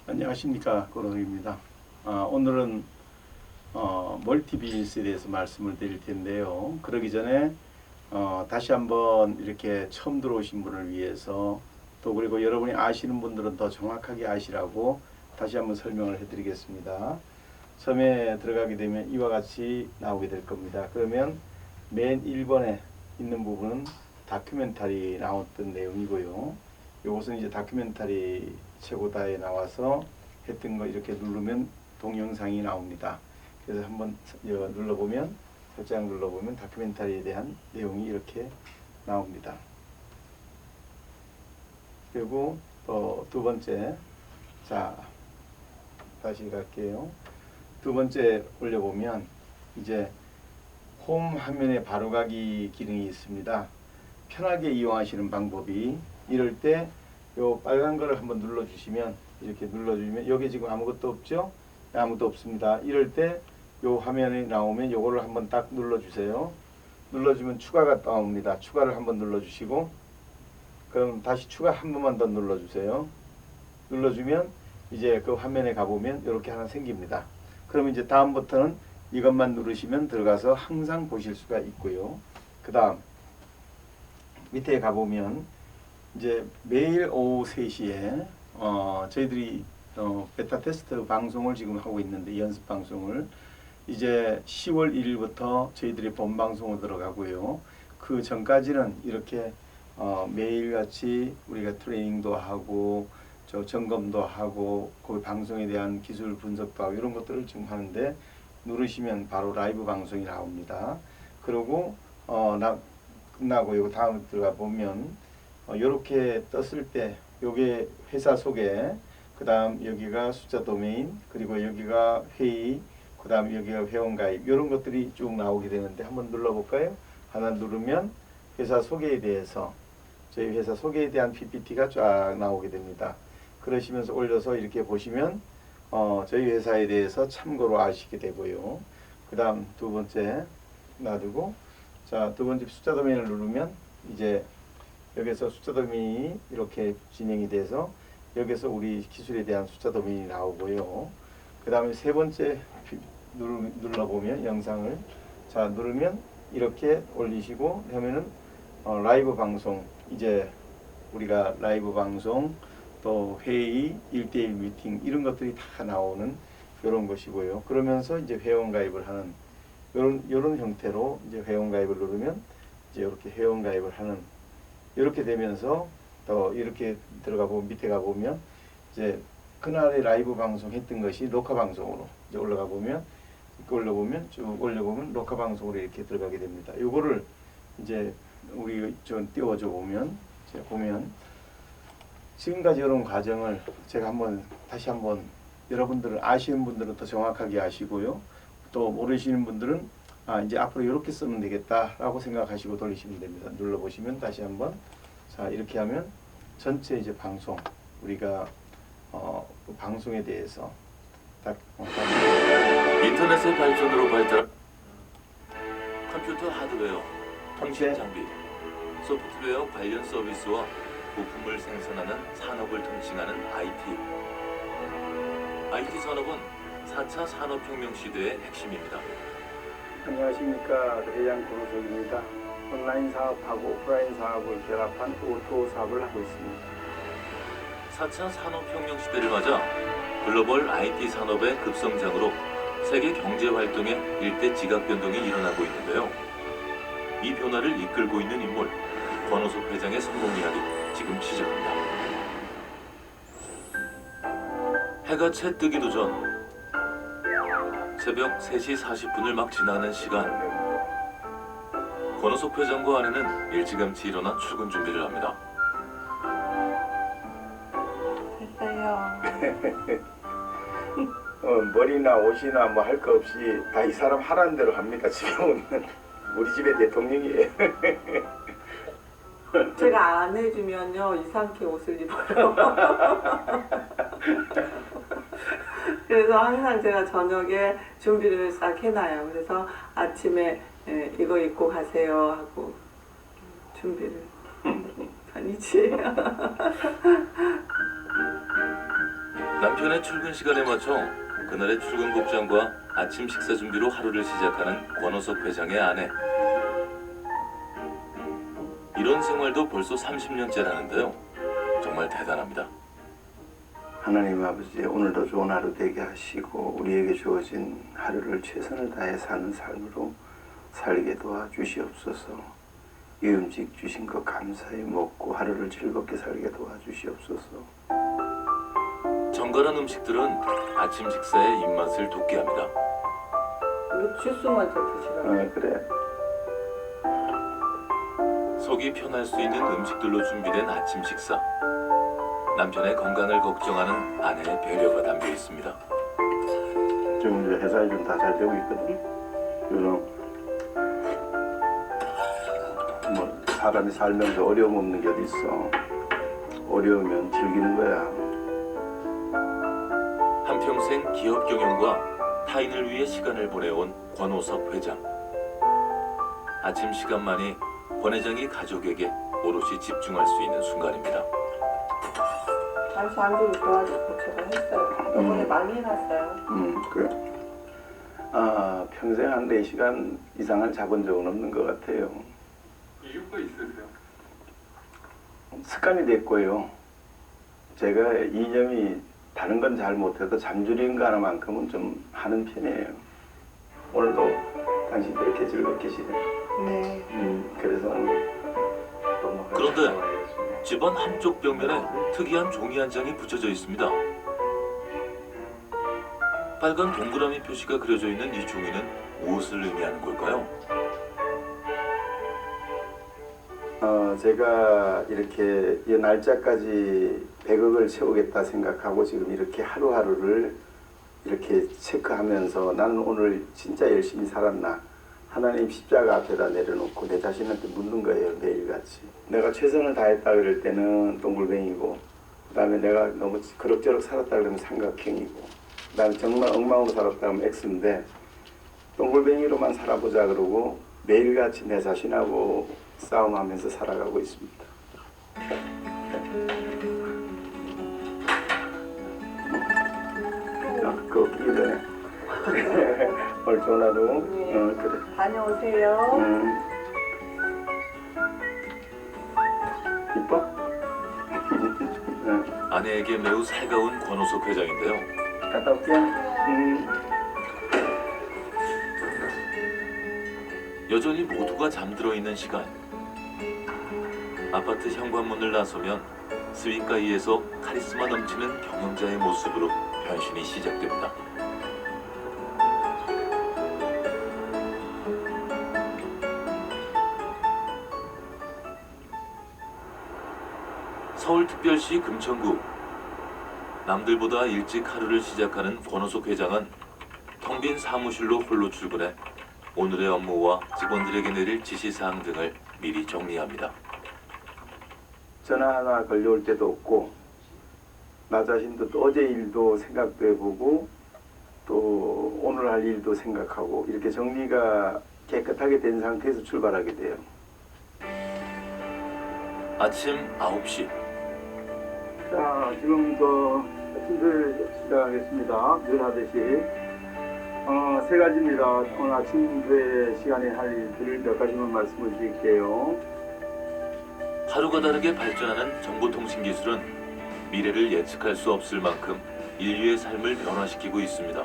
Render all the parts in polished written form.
안녕하십니까, 고롱입니다. 오늘은 멀티 비즈니스에 대해서 말씀을 드릴 텐데요. 그러기 전에 다시 한번 이렇게 처음 들어오신 분을 위해서 또 그리고 여러분이 아시는 분들은 더 정확하게 아시라고 다시 한번 설명을 해드리겠습니다. 처음에 들어가게 되면 이와 같이 나오게 될 겁니다. 그러면 맨 1번에 있는 부분은 다큐멘터리 나왔던 내용이고요. 이것은 이제 다큐멘터리 최고다에 나와서 했던 거 이렇게 누르면 동영상이 나옵니다. 그래서 한번 눌러보면, 살짝 눌러보면 다큐멘터리에 대한 내용이 이렇게 나옵니다. 그리고 두 번째, 자 다시 갈게요. 두 번째 올려보면 이제 홈 화면에 바로가기 기능이 있습니다. 편하게 이용하시는 방법이, 이럴 때 요 빨간 거를 한번 눌러주시면, 이렇게 눌러주시면 여기 지금 아무것도 없죠? 아무것도 없습니다. 이럴 때 요 화면이 나오면 요거를 한번 딱 눌러주세요. 눌러주면 추가가 나옵니다. 추가를 한번 눌러주시고, 그럼 다시 추가 한 번만 더 눌러주세요. 눌러주면 이제 그 화면에 가보면 이렇게 하나 생깁니다. 그럼 이제 다음부터는 이것만 누르시면 들어가서 항상 보실 수가 있고요. 그 다음 밑에 가보면 이제 매일 오후 3시에 저희들이 베타 테스트 방송을 지금 하고 있는데, 연습 방송을 이제 10월 1일부터 저희들이 본 방송으로 들어가고요. 그 전까지는 이렇게 매일같이 우리가 트레이닝도 하고 점검도 하고 그 방송에 대한 기술 분석도 하고 이런 것들을 지금 하는데, 누르시면 바로 라이브 방송이 나옵니다. 그리고 끝나고 이거 다음 들어가 보면 이렇게 떴을 때 요게 회사 소개, 그 다음 여기가 숫자 도메인, 그리고 여기가 회의, 그 다음 여기가 회원가입, 이런 것들이 쭉 나오게 되는데, 한번 눌러볼까요? 하나 누르면 회사 소개에 대해서, 저희 회사 소개에 대한 PPT가 쫙 나오게 됩니다. 그러시면서 올려서 이렇게 보시면 저희 회사에 대해서 참고로 아시게 되고요. 그 다음 두 번째 놔두고, 자, 두 번째 숫자 도메인을 누르면 이제 여기서 숫자 도메인이 이렇게 진행이 돼서 여기서 우리 기술에 대한 숫자 도메인이 나오고요. 그 다음에 세 번째 눌러보면 영상을, 자 누르면 이렇게 올리시고 하면은 라이브 방송, 이제 우리가 라이브 방송, 또 회의, 1대1 미팅 이런 것들이 다 나오는 이런 것이고요. 그러면서 이제 회원 가입을 하는 이런 형태로 이제 회원 가입을 누르면 이제 이렇게 회원 가입을 하는, 이렇게 되면서 또 이렇게 들어가 보면 밑에 가 보면 이제 그날의 라이브 방송 했던 것이 녹화 방송으로 이제 올라가 보면, 쭉 올려보면 녹화 방송으로 이렇게 들어가게 됩니다. 요거를 이제 우리 좀 띄워줘 보면, 제가 보면 지금까지 이런 과정을 제가 다시 한번 여러분들은 아시는 분들은 더 정확하게 아시고요. 또 모르시는 분들은 이제 앞으로 이렇게 쓰면 되겠다라고 생각하시고 돌리시면 됩니다. 눌러보시면 다시 한번, 자 이렇게 하면 전체 이제 방송, 우리가 그 방송에 대해서 딱 인터넷의 발전으로 발달 컴퓨터 하드웨어, 통신 장비, 소프트웨어 관련 서비스와 부품을 생산하는 산업을 통칭하는 IT 산업은 4차 산업혁명 시대의 핵심입니다. 안녕하십니까, 대장 권호석입니다. 온라인 사업하고 오프라인 사업을 결합한 오토 사업을 하고 있습니다. 4차 산업혁명 시대를 맞아 글로벌 IT 산업의 급성장으로 세계 경제 활동에 일대 지각 변동이 일어나고 있는데요. 이 변화를 이끌고 있는 인물, 권호석 회장의 성공 이야기 지금 시작합니다. 해가 채 뜨기도 전 새벽 3시 40분을 막 지나는 시간, 권호석 회장과 아내는 일찌감치 일어나 출근 준비를 합니다. 됐어요. 머리나 옷이나 뭐 할 거 없이 다 이 사람 하라는 대로 합니다. 지금은 우리 집의 대통령이에요. 제가 안 해주면요 이상하게 옷을 입어요. 그래서 항상 제가 저녁에 준비를 싹 해놔요. 그래서 아침에 이거 입고 가세요 하고 준비를 편이지. 남편 남편의 출근 시간에 맞춰 그날의 출근 복장과 아침 식사 준비로 하루를 시작하는 권호석 회장의 아내. 이런 생활도 벌써 30년째라는데요. 정말 대단합니다. 하나님 아버지, 오늘도 좋은 하루 되게 하시고 우리에게 주어진 하루를 최선을 다해 사는 삶으로 살게 도와주시옵소서. 이 음식 주신 것 감사히 먹고 하루를 즐겁게 살게 도와주시옵소서. 정갈한 음식들은 아침 식사의 입맛을 돋게 합니다. 이거 주스 먼저 드시라고. 그래. 속이 편할 수 있는 음식들로 준비된 아침 식사. 남편의 건강을 걱정하는 아내의 배려가 담겨 있습니다. 지금 이제 회사에 좀 다 잘 되고 있거든. 그래서 뭐 사람이 살면서 어려움 없는 게 어디 있어. 어려우면 즐기는 거야. 한평생 기업 경영과 타인을 위해 시간을 보내온 권호석 회장. 아침 시간만이 권 회장이 가족에게 오롯이 집중할 수 있는 순간입니다. 잠시 안주를 도와주고 제가 했어요. 이번에 많이 해놨어요. 그래. 평생 한 4시간 이상을 자본 적은 없는 것 같아요. 이유가 있으세요? 습관이 됐고요. 제가 이념이 다른 건 잘 못해도 잠줄인 거 하나만큼은 좀 하는 편이에요. 오늘도 당신도 이렇게 즐겁게 지내. 네. 그래서 그런데 집안 한쪽 벽면에 특이한 종이 한 장이 붙여져 있습니다. 빨간 동그라미 표시가 그려져 있는 이 종이는 무엇을 의미하는 걸까요? 제가 이렇게 이 날짜까지 100억을 채우겠다 생각하고 지금 이렇게 하루하루를 이렇게 체크하면서 나는 오늘 진짜 열심히 살았나, 하나님 십자가 앞에다 내려놓고 내 자신한테 묻는 거예요. 매일같이 내가 최선을 다했다 그럴 때는 동글뱅이고, 그 다음에 내가 너무 그럭저럭 살았다 그러면 삼각형이고, 그 다음에 정말 엉망으로 살았다 그러면 X인데, 동글뱅이로만 살아보자 그러고 매일같이 내 자신하고 싸움하면서 살아가고 있습니다. 그거 끼기 전에 오늘 좋은 하루. 네. 그래. 다녀오세요. 이뻐? 아내에게 매우 살가운 권호석 회장인데요. 갔다 올게. 여전히 모두가 잠들어 있는 시간. 아파트 현관문을 나서면 스윗가이에서 카리스마 넘치는 경영자의 모습으로 변신이 시작됩니다. 서울특별시 금천구. 남들보다 일찍 하루를 시작하는 권호석 회장은 텅 빈 사무실로 홀로 출근해 오늘의 업무와 직원들에게 내릴 지시사항 등을 미리 정리합니다. 전화 하나 걸려올 때도 없고, 나 자신도 또 어제 일도 생각도 해보고 또 오늘 할 일도 생각하고, 이렇게 정리가 깨끗하게 된 상태에서 출발하게 돼요. 아침 9시. 자, 지금부터 아침들 시작하겠습니다. 늘 하듯이. 세 가지입니다. 오늘 아침회 시간에 할 일들을 몇 가지만 말씀을 드릴게요. 하루가 다르게 발전하는 정보통신 기술은 미래를 예측할 수 없을 만큼 인류의 삶을 변화시키고 있습니다.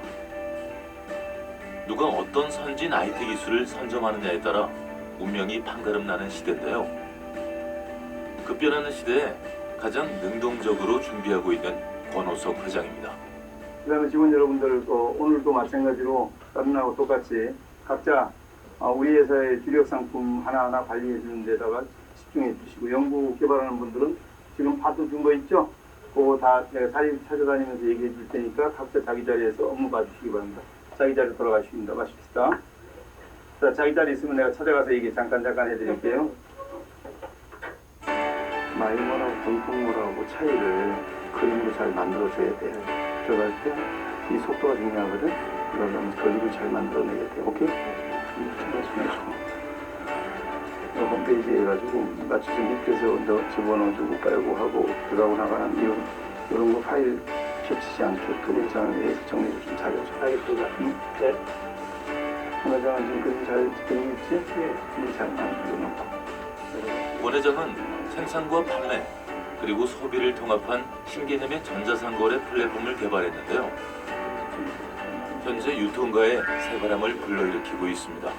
누가 어떤 선진 IT 기술을 선점하느냐에 따라 운명이 판가름 나는 시대인데요. 급변하는 시대에 가장 능동적으로 준비하고 있는 권호석 회장입니다. 그 다음에 직원 여러분들 오늘도 마찬가지로 다른 날하고 똑같이 각자 우리 회사의 주력 상품 하나하나 관리해 주는 데다가 집중해 주시고, 연구 개발하는 분들은 지금 파트 준 거 있죠? 그거 다 내가 자리 찾아다니면서 얘기해 줄 테니까 각자 자기 자리에서 업무 봐주시기 바랍니다. 자기 자리로 돌아가십니다. 마십시다. 자, 자기 자리 있으면 내가 찾아가서 얘기 잠깐 해드릴게요. 마이머하고 정통물하고 차이를 그림으로 잘 만들어줘야 돼요. 들어갈 때 이 속도가 중요하거든. 그러려면 그림을 잘 만들어내야 돼. 오케이? 홈페이지에 해가지고 맞춰서 밑에서 집어넣어주고 깔고 하고 들어가고 나가는 이런 거 파일 겹치지 않게 그 문장을 위해서 정리를 좀 잘해줘. 알겠습니다. 응? 네. 권 회장은 지금 그림 잘 그리고 있지? 네. 잘 만들어놓고. 권 회장은 생산과 판매 그리고 소비를 통합한 신개념의 전자상거래 플랫폼을 개발했는데요. 현재 유통가에 새바람을 불러일으키고 있습니다.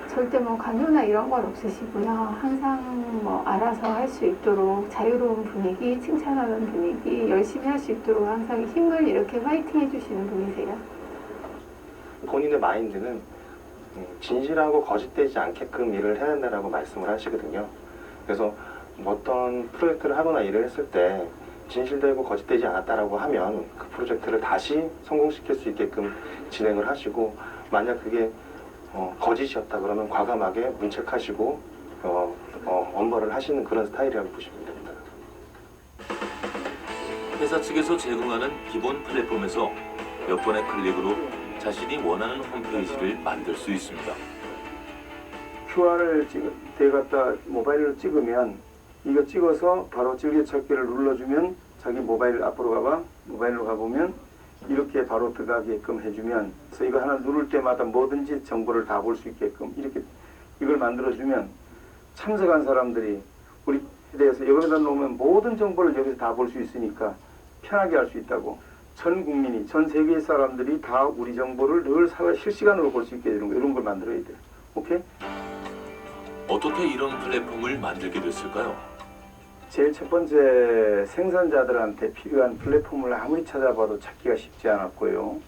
절대 뭐 강요나 이런 건 없으시고요. 항상 뭐 알아서 할 수 있도록 자유로운 분위기, 칭찬하는 분위기, 열심히 할 수 있도록 항상 힘을 이렇게 화이팅 해주시는 분이세요. 본인의 마인드는 진실하고 거짓되지 않게끔 일을 해야 된다고 말씀을 하시거든요. 그래서 어떤 프로젝트를 하거나 일을 했을 때 진실되고 거짓되지 않았다라고 하면 그 프로젝트를 다시 성공시킬 수 있게끔 진행을 하시고, 만약 그게 거짓이었다 그러면 과감하게 문책하시고 엄벌을 하시는 그런 스타일이라고 보시면 됩니다. 회사 측에서 제공하는 기본 플랫폼에서 몇 번의 클릭으로 자신이 원하는 홈페이지를 만들 수 있습니다. QR을 대갖다 모바일로 찍으면 이거 찍어서 바로 즐겨찾기를 눌러주면 자기 모바일 앞으로 가봐. 모바일로 가보면 이렇게 바로 들어가게끔 해주면, 그래서 이거 하나 누를 때마다 뭐든지 정보를 다 볼 수 있게끔 이렇게 이걸 만들어주면 참석한 사람들이 우리에 대해서 여기다 놓으면 모든 정보를 여기서 다 볼 수 있으니까 편하게 할 수 있다고. 전 국민이, 전 세계 사람들이 다 우리 정보를 늘 실시간으로 볼 수 있게 되는 거, 이런 걸 만들어야 돼. 오케이? 어떻게 이런 플랫폼을 만들게 됐을까요? 제일 첫 번째, 생산자들한테 필요한 플랫폼을 아무리 찾아봐도 찾기가 쉽지 않았고요.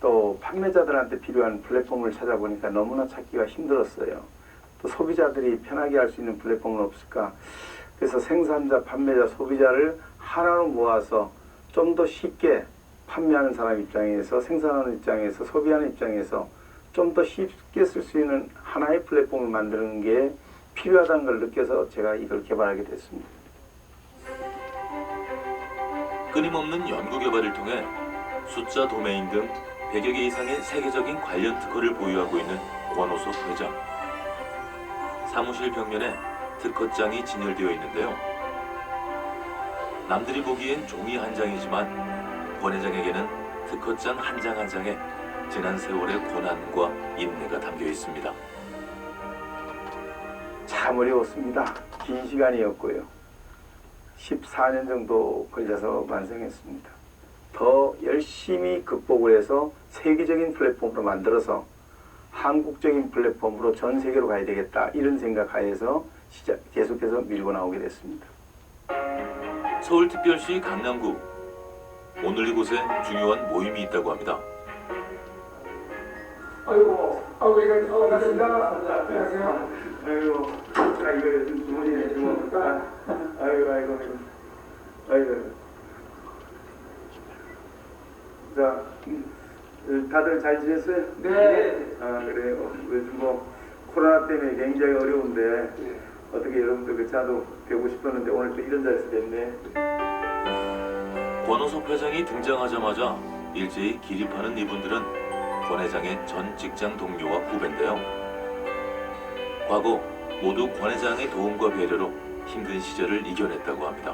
또 판매자들한테 필요한 플랫폼을 찾아보니까 너무나 찾기가 힘들었어요. 또 소비자들이 편하게 할 수 있는 플랫폼은 없을까? 그래서 생산자, 판매자, 소비자를 하나로 모아서 좀 더 쉽게 판매하는 사람 입장에서, 생산하는 입장에서, 소비하는 입장에서 좀 더 쉽게 쓸 수 있는 하나의 플랫폼을 만드는 게 필요하다는 걸 느껴서 제가 이걸 개발하게 됐습니다. 끊임없는 연구 개발을 통해 숫자 도메인 등 100여 개 이상의 세계적인 관련 특허를 보유하고 있는 권호섭 회장. 사무실 벽면에 특허장이 진열되어 있는데요. 남들이 보기엔 종이 한 장이지만 권 회장에게는 특허장 한 장 한 장에 지난 세월의 고난과 인내가 담겨 있습니다. 참 어려웠습니다. 긴 시간이었고요. 14년 정도 걸려서 완성했습니다. 더 열심히 극복을 해서 세계적인 플랫폼으로 만들어서 한국적인 플랫폼으로 전 세계로 가야 되겠다, 이런 생각 하에서 계속해서 밀고 나오게 됐습니다. 서울특별시 강남구. 오늘 이곳에 중요한 모임이 있다고 합니다. 아이고, 반갑습니다. 안녕하세요. 아이고, 이거 요즘 주머니에 주머니. 아이고. 자, 다들 잘 지냈어요? 네. 아, 그래요. 요즘 뭐 코로나 때문에 굉장히 어려운데 네. 어떻게 여러분들 그 자도 뵈고 싶었는데 오늘 또 이런 자리에서 뵙네. 권호섭 회장이 등장하자마자 일제히 기립하는 이분들은 권 회장의 전 직장 동료와 후배인데요. 과거 모두 권 회장의 도움과 배려로 힘든 시절을 이겨냈다고 합니다.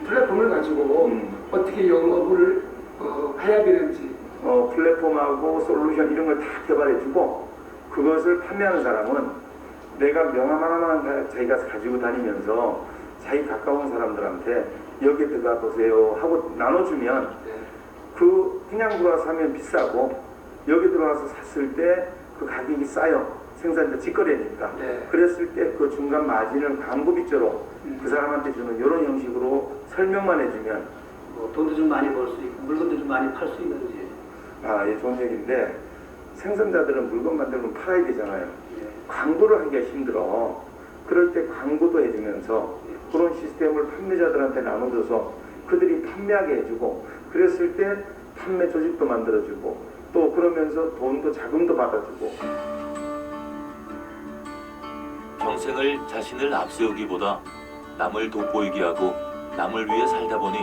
플랫폼을 가지고 어떻게 영업을 해야 되는지. 플랫폼하고 솔루션 이런 걸 다 개발해주고, 그것을 판매하는 사람은 내가 명함 하나만 자기가 가지고 다니면서 자기 가까운 사람들한테 여기 들어가 보세요 하고 나눠주면, 그냥 들어와서 사면 비싸고 여기 들어와서 샀을 때 그 가격이 싸요. 생산자 직거래니까. 네. 그랬을 때 그 중간 마진을 광고 빚으로 그 사람한테 주는 이런 형식으로 설명만 해주면, 뭐 돈도 좀 많이 벌 수 있고 물건도 좀 많이 팔 수 있는지. 예, 좋은 얘기인데, 생산자들은 물건 만들면 팔아야 되잖아요. 광고를 하기가 힘들어. 그럴 때 광고도 해주면서 그런 시스템을 판매자들한테 나눠줘서 그들이 판매하게 해주고, 그랬을 때 판매 조직도 만들어주고, 또 그러면서 돈도 자금도 받아주고. 평생을 자신을 앞세우기보다 남을 돋보이게 하고 남을 위해 살다 보니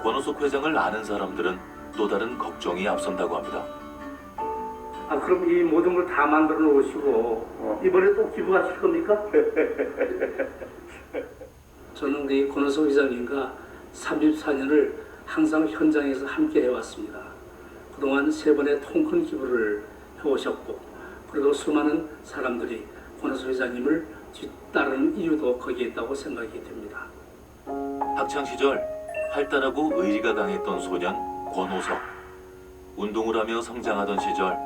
권호섭 회장을 아는 사람들은 또 다른 걱정이 앞선다고 합니다. 아 그럼 이 모든 걸 다 만들어 놓으시고 이번에 또 기부하실 겁니까? 저는 이 권호섭 회장님과 34년을 항상 현장에서 함께 해왔습니다. 그동안 3번의 통큰 기부를 해오셨고 그리고 수많은 사람들이 권오석 회장님을 뒤따르는 이유도 거기에 있다고 생각이 됩니다. 학창시절 활달하고 의리가 강했던 소년 권오석. 운동을 하며 성장하던 시절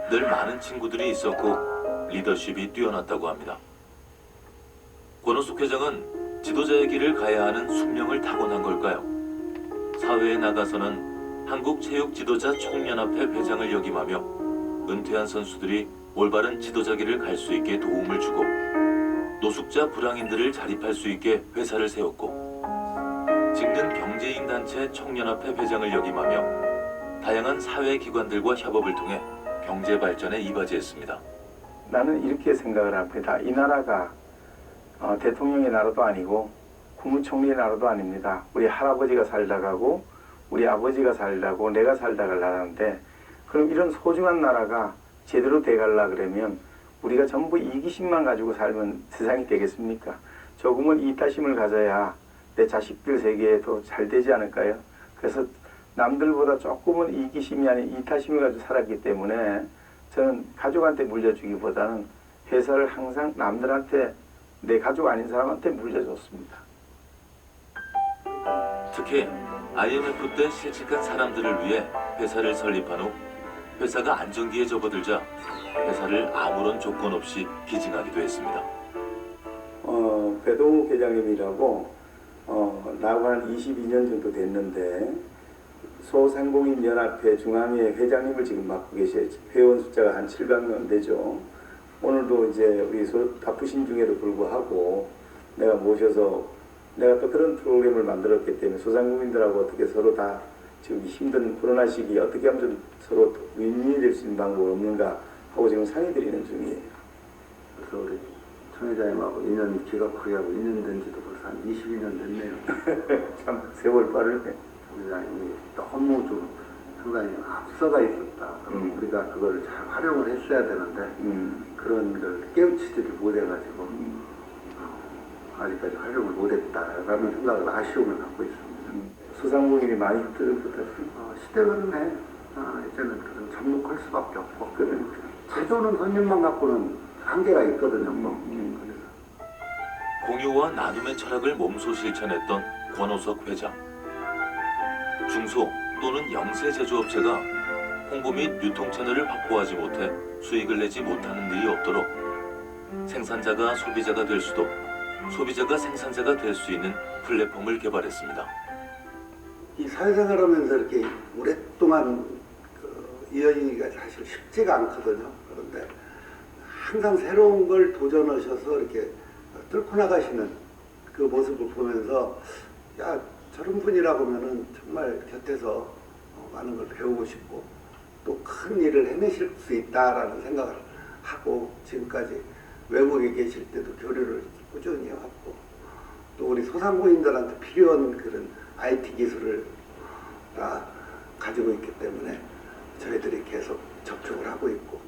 늘 많은 친구들이 있었고 리더십이 뛰어났다고 합니다. 권오석 회장은 지도자의 길을 가야 하는 숙명을 타고난 걸까요? 사회에 나가서는 한국체육지도자 총연합회 회장을 역임하며 은퇴한 선수들이 올바른 지도자 길을 갈 수 있게 도움을 주고 노숙자 불황인들을 자립할 수 있게 회사를 세웠고 직능 경제인단체 총연합회 회장을 역임하며 다양한 사회기관들과 협업을 통해 경제 발전에 이바지했습니다. 나는 이렇게 생각을 합니다. 이 나라가 대통령의 나라도 아니고 국무총리의 나라도 아닙니다. 우리 할아버지가 살다 가고 우리 아버지가 살다 가고 내가 살다 갈 나라인데 그럼 이런 소중한 나라가 제대로 돼갈라 그러면 우리가 전부 이기심만 가지고 살면 세상이 되겠습니까? 조금은 이타심을 가져야 내 자식들 세계에도 잘 되지 않을까요? 그래서 남들보다 조금은 이기심이 아닌 이타심을 가지고 살았기 때문에 저는 가족한테 물려주기보다는 회사를 항상 남들한테 내 가족 아닌 사람한테 물려줬습니다. 특히 IMF 때 실직한 사람들을 위해 회사를 설립한 후 회사가 안정기에 접어들자 회사를 아무런 조건 없이 기증하기도 했습니다. 배동욱 회장님이라고 나하고 한 22년 정도 됐는데 소상공인연합회 중앙회 회장님을 지금 맡고 계셔요. 회원 숫자가 한 700명 되죠. 오늘도 이제 우리 바쁘신 중에도 불구하고 내가 모셔서 내가 또 그런 프로그램을 만들었기 때문에 소상공인들하고 어떻게 서로 다 지금 힘든 코로나 시기에 어떻게 하면 좀 서로 윈윈이 될 수 있는 방법이 없는가 하고 지금 상의 드리는 중이에요. 그래서 우리 청 회장님하고 인연 기각하고 인연 된 지도 벌써 한 22년 됐네요. 참 세월 빠르네. 청 회장님이 너무 좀 상당히 앞서가 있었다. 그럼 우리가 그걸 잘 활용을 했어야 되는데 그런 걸 깨우치지를 못해가지고 아직까지 활용을 못했다라는 생각을 아쉬움을 갖고 있습니다. 소상공인이 많이 힘들었다. 시대가 그러네. 이제는 그런 접목할 수밖에 없고 자주 오는 손님만 갖고는 한계가 있거든요. 그래서. 공유와 나눔의 철학을 몸소 실천했던 권오석 회장. 중소 또는 영세 제조업체가 홍보 및 유통 채널을 확보하지 못해 수익을 내지 못하는 일이 없도록 생산자가 소비자가 될 수도 소비자가 생산자가 될 수 있는 플랫폼을 개발했습니다. 이 사회생활하면서 이렇게 오랫동안 이어지기가 사실 쉽지가 않거든요. 그런데 항상 새로운 걸 도전하셔서 이렇게 뚫고 나가시는 그 모습을 보면서 야 저런 분이라고 하면은 정말 곁에서 많은 걸 배우고 싶고 또 큰 일을 해내실 수 있다라는 생각을 하고 지금까지 외국에 계실 때도 교류를 꾸준히 해왔고 또 우리 소상공인들한테 필요한 그런 IT 기술을 다 가지고 있기 때문에 저희들이 계속 접촉을 하고 있고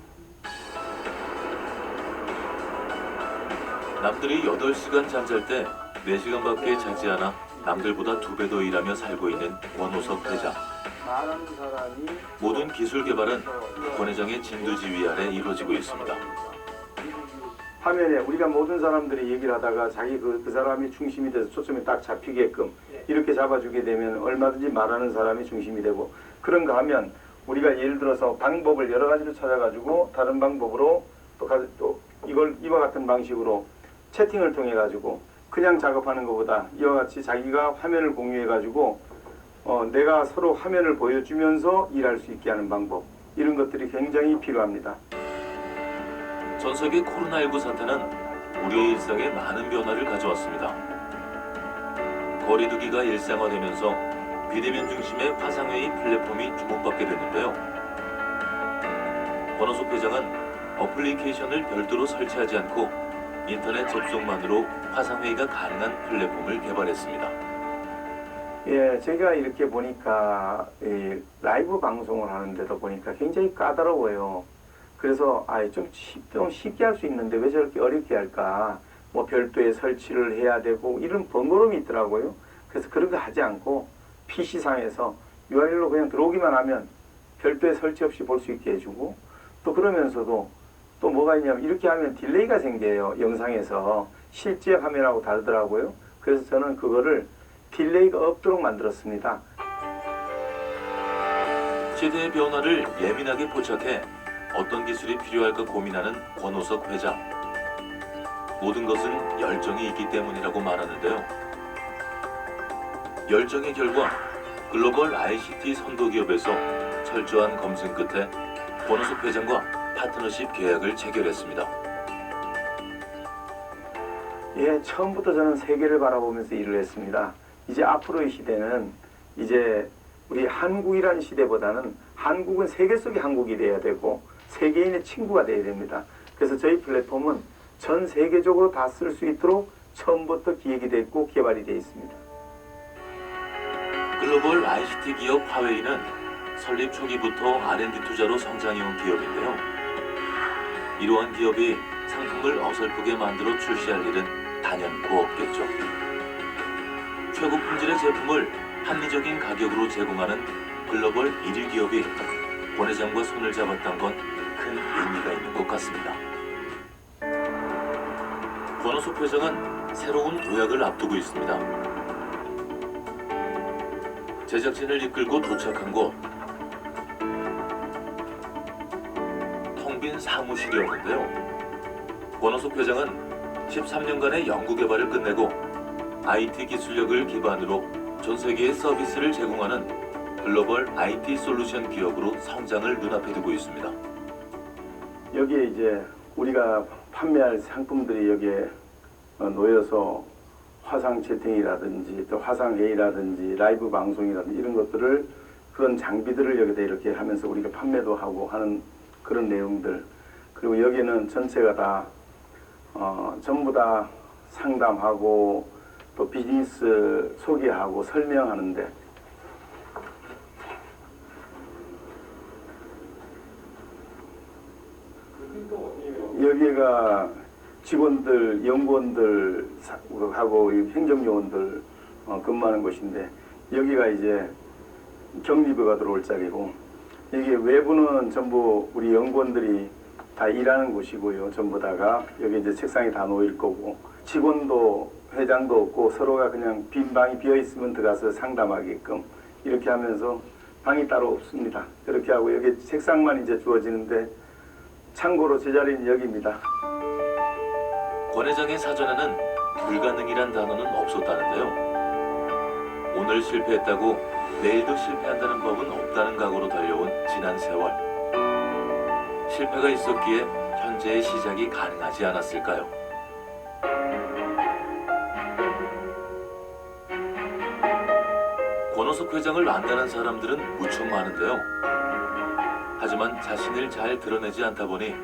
남들이 8시간 잠잘 때 4시간밖에 자지 않아 남들보다 2배 더 일하며 살고 있는 권오석 회장. 많은 사람이 모든 기술 개발은 권 회장의 진두지휘 아래 이루어지고 있습니다. 화면에 우리가 모든 사람들이 얘기를 하다가 자기 그 사람이 중심이 돼서 초점이 딱 잡히게끔 이렇게 잡아주게 되면 얼마든지 말하는 사람이 중심이 되고 그런가 하면 우리가 예를 들어서 방법을 여러 가지로 찾아가지고 다른 방법으로 또 이걸 이와 같은 방식으로 채팅을 통해 가지고 그냥 작업하는 것보다 이와 같이 자기가 화면을 공유해 가지고 내가 서로 화면을 보여주면서 일할 수 있게 하는 방법 이런 것들이 굉장히 필요합니다. 전 세계 코로나19 사태는 우리의 일상에 많은 변화를 가져왔습니다. 거리두기가 일상화되면서 비대면 중심의 화상회의 플랫폼이 주목받게 됐는데요. 권오석 회장은 어플리케이션을 별도로 설치하지 않고 인터넷 접속만으로 화상회의가 가능한 플랫폼을 개발했습니다. 예, 제가 이렇게 보니까 라이브 방송을 하는데도 보니까 굉장히 까다로워요. 그래서 좀 쉽게 할 수 있는데 왜 저렇게 어렵게 할까? 뭐 별도의 설치를 해야 되고 이런 번거로움이 있더라고요. 그래서 그런 거 하지 않고 PC상에서 URL로 그냥 들어오기만 하면 별도의 설치 없이 볼 수 있게 해주고, 또 그러면서도 또 뭐가 있냐면 이렇게 하면 딜레이가 생겨요. 영상에서 실제 화면하고 다르더라고요. 그래서 저는 그거를 딜레이가 없도록 만들었습니다. 시대의 변화를 예민하게 포착해 어떤 기술이 필요할까 고민하는 권호석 회장. 모든 것은 열정이 있기 때문이라고 말하는데요. 열정의 결과 글로벌 ICT 선도기업에서 철저한 검증 끝에 권호석 회장과 파트너십 계약을 체결했습니다. 예, 처음부터 저는 세계를 바라보면서 일을 했습니다. 이제 앞으로의 시대는 이제 우리 한국이라는 시대보다는 한국은 세계 속의 한국이 돼야 되고 세계인의 친구가 돼야 됩니다. 그래서 저희 플랫폼은 전 세계적으로 다 쓸 수 있도록 처음부터 기획이 됐고 개발이 되어 있습니다. 글로벌 ICT 기업 화웨이는 설립 초기부터 R&D 투자로 성장해온 기업인데요. 이러한 기업이 상품을 어설프게 만들어 출시할 일은 단연코 없겠죠. 최고 품질의 제품을 합리적인 가격으로 제공하는 글로벌 1위 기업이 권 회장과 손을 잡았던 건 큰 의미가 있는 것 같습니다. 권호석 회장은 새로운 도약을 앞두고 있습니다. 제작진을 이끌고 도착한 곳, 텅 빈 사무실이었는데요. 권호석 회장은 13년간의 연구개발을 끝내고 IT 기술력을 기반으로 전 세계에 서비스를 제공하는 글로벌 IT 솔루션 기업으로 성장을 눈앞에 두고 있습니다. 여기에 이제 우리가 판매할 상품들이 여기에 놓여서 화상 채팅이라든지 또 화상 회의라든지 라이브 방송이라든지 이런 것들을 그런 장비들을 여기다 이렇게 하면서 우리가 판매도 하고 하는 그런 내용들, 그리고 여기는 전체가 다 전부 다 상담하고 또 비즈니스 소개하고 설명하는데, 여기가 직원들, 연구원들 하고 행정요원들 근무하는 곳인데, 여기가 이제 격리부가 들어올 자리고, 여기 외부는 전부 우리 연구원들이 다 일하는 곳이고요. 전부 다가 여기 이제 책상이 다 놓일 거고, 직원도 회장도 없고 서로가 그냥 빈 방이 비어 있으면 들어가서 상담하게끔 이렇게 하면서 방이 따로 없습니다. 그렇게 하고 여기 책상만 이제 주어지는데, 참고로 제 자리는 여기입니다. 권 회장의 사전에는 불가능이란 단어는 없었다는데요. 오늘 실패했다고 내일도 실패한다는 법은 없다는 각오로 달려온 지난 세월. 실패가 있었기에 현재의 시작이 가능하지 않았을까요? 권호석 회장을 안다는 사람들은 무척 많은데요. 하지만 자신을 잘 드러내지 않다 보니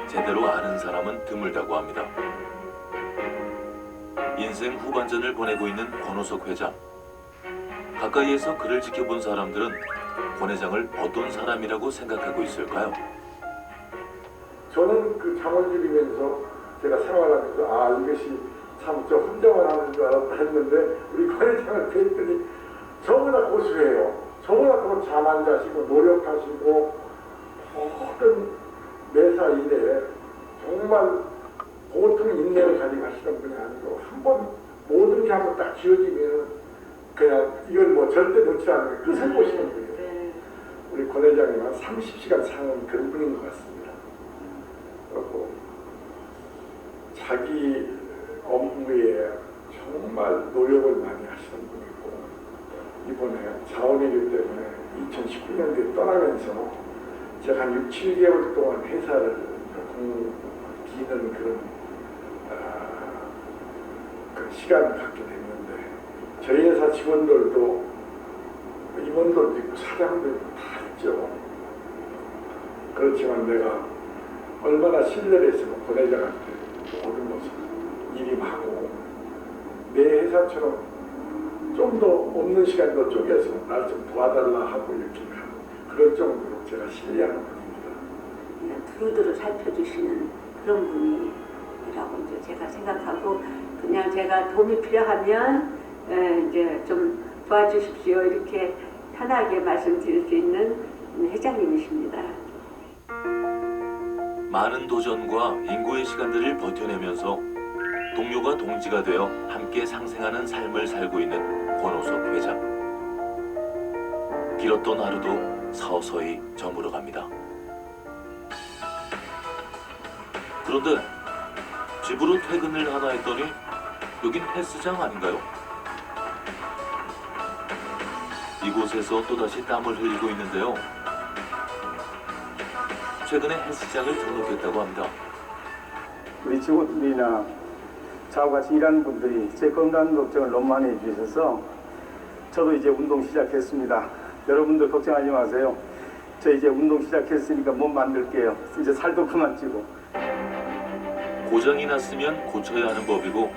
제대로 아는 사람은 드물다고 합니다. 인생 후반전을 보내고 있는 권호석 회장. 가까이에서 그를 지켜본 사람들은 권 회장을 어떤 사람이라고 생각하고 있을까요? 저는 그 장원길이면서 제가 생활하면서 이것이 참 저 혼자만 하는 줄 알았다 했는데, 우리 권 회장을 뵀더니 저보다 고수해요. 저보다 더 잠 안 자시고 노력하시고 모든 매사 일에 정말 보통 인내를 가지고 하시는 분이 아니고, 한번 모든 게 한번 딱 지어지면 그냥 이걸 뭐 절대 놓지 않는 끝을 보시는 분이에요. 우리 권 회장님 한 30시간 사는 그런 분인 것 같습니다. 그리고 자기 업무에 정말 노력을 많이 하시는 분이고, 이번에 자원외교 때문에 2019년도에 떠나면서 제가 한 6, 7개월 동안 회사를 비는 그런 그 시간을 갖게 됐는데, 저희 회사 직원들도 임원들도 있고 사장도 있고 다 있죠. 그렇지만 내가 얼마나 신뢰를 했으면 권 회장한테 모든 것을 일임하고, 내 회사처럼 좀 더 없는 시간도 쪼개서 날 좀 도와달라 하고 이렇게 그럴 정도로 제가 신뢰하는 분입니다. 두루두루 살펴주시는 그런 분이라고 이제 제가 생각하고, 그냥 제가 도움이 필요하면 이제 좀 도와주십시오. 이렇게 편하게 말씀드릴 수 있는 회장님이십니다. 많은 도전과 인고의 시간들을 버텨내면서 동료가 동지가 되어 함께 상생하는 삶을 살고 있는 권호석 회장. 길었던 하루도 서서히 저물어 갑니다. 그런데 집으로 퇴근을 하나 했더니 여긴 헬스장 아닌가요? 이곳에서 또다시 땀을 흘리고 있는데요. 최근에 헬스장을 등록했다고 합니다. 우리 직원들이나 저하고 같이 일하는 분들이 제 건강 걱정을 너무 많이 해주셔서 저도 이제 운동 시작했습니다. 여러분들 걱정하지 마세요. 저 이제 운동 시작했으니까 몸 만들게요. 이제 살도 그만 찌고. 고장이 났으면 고쳐야 하는 법이고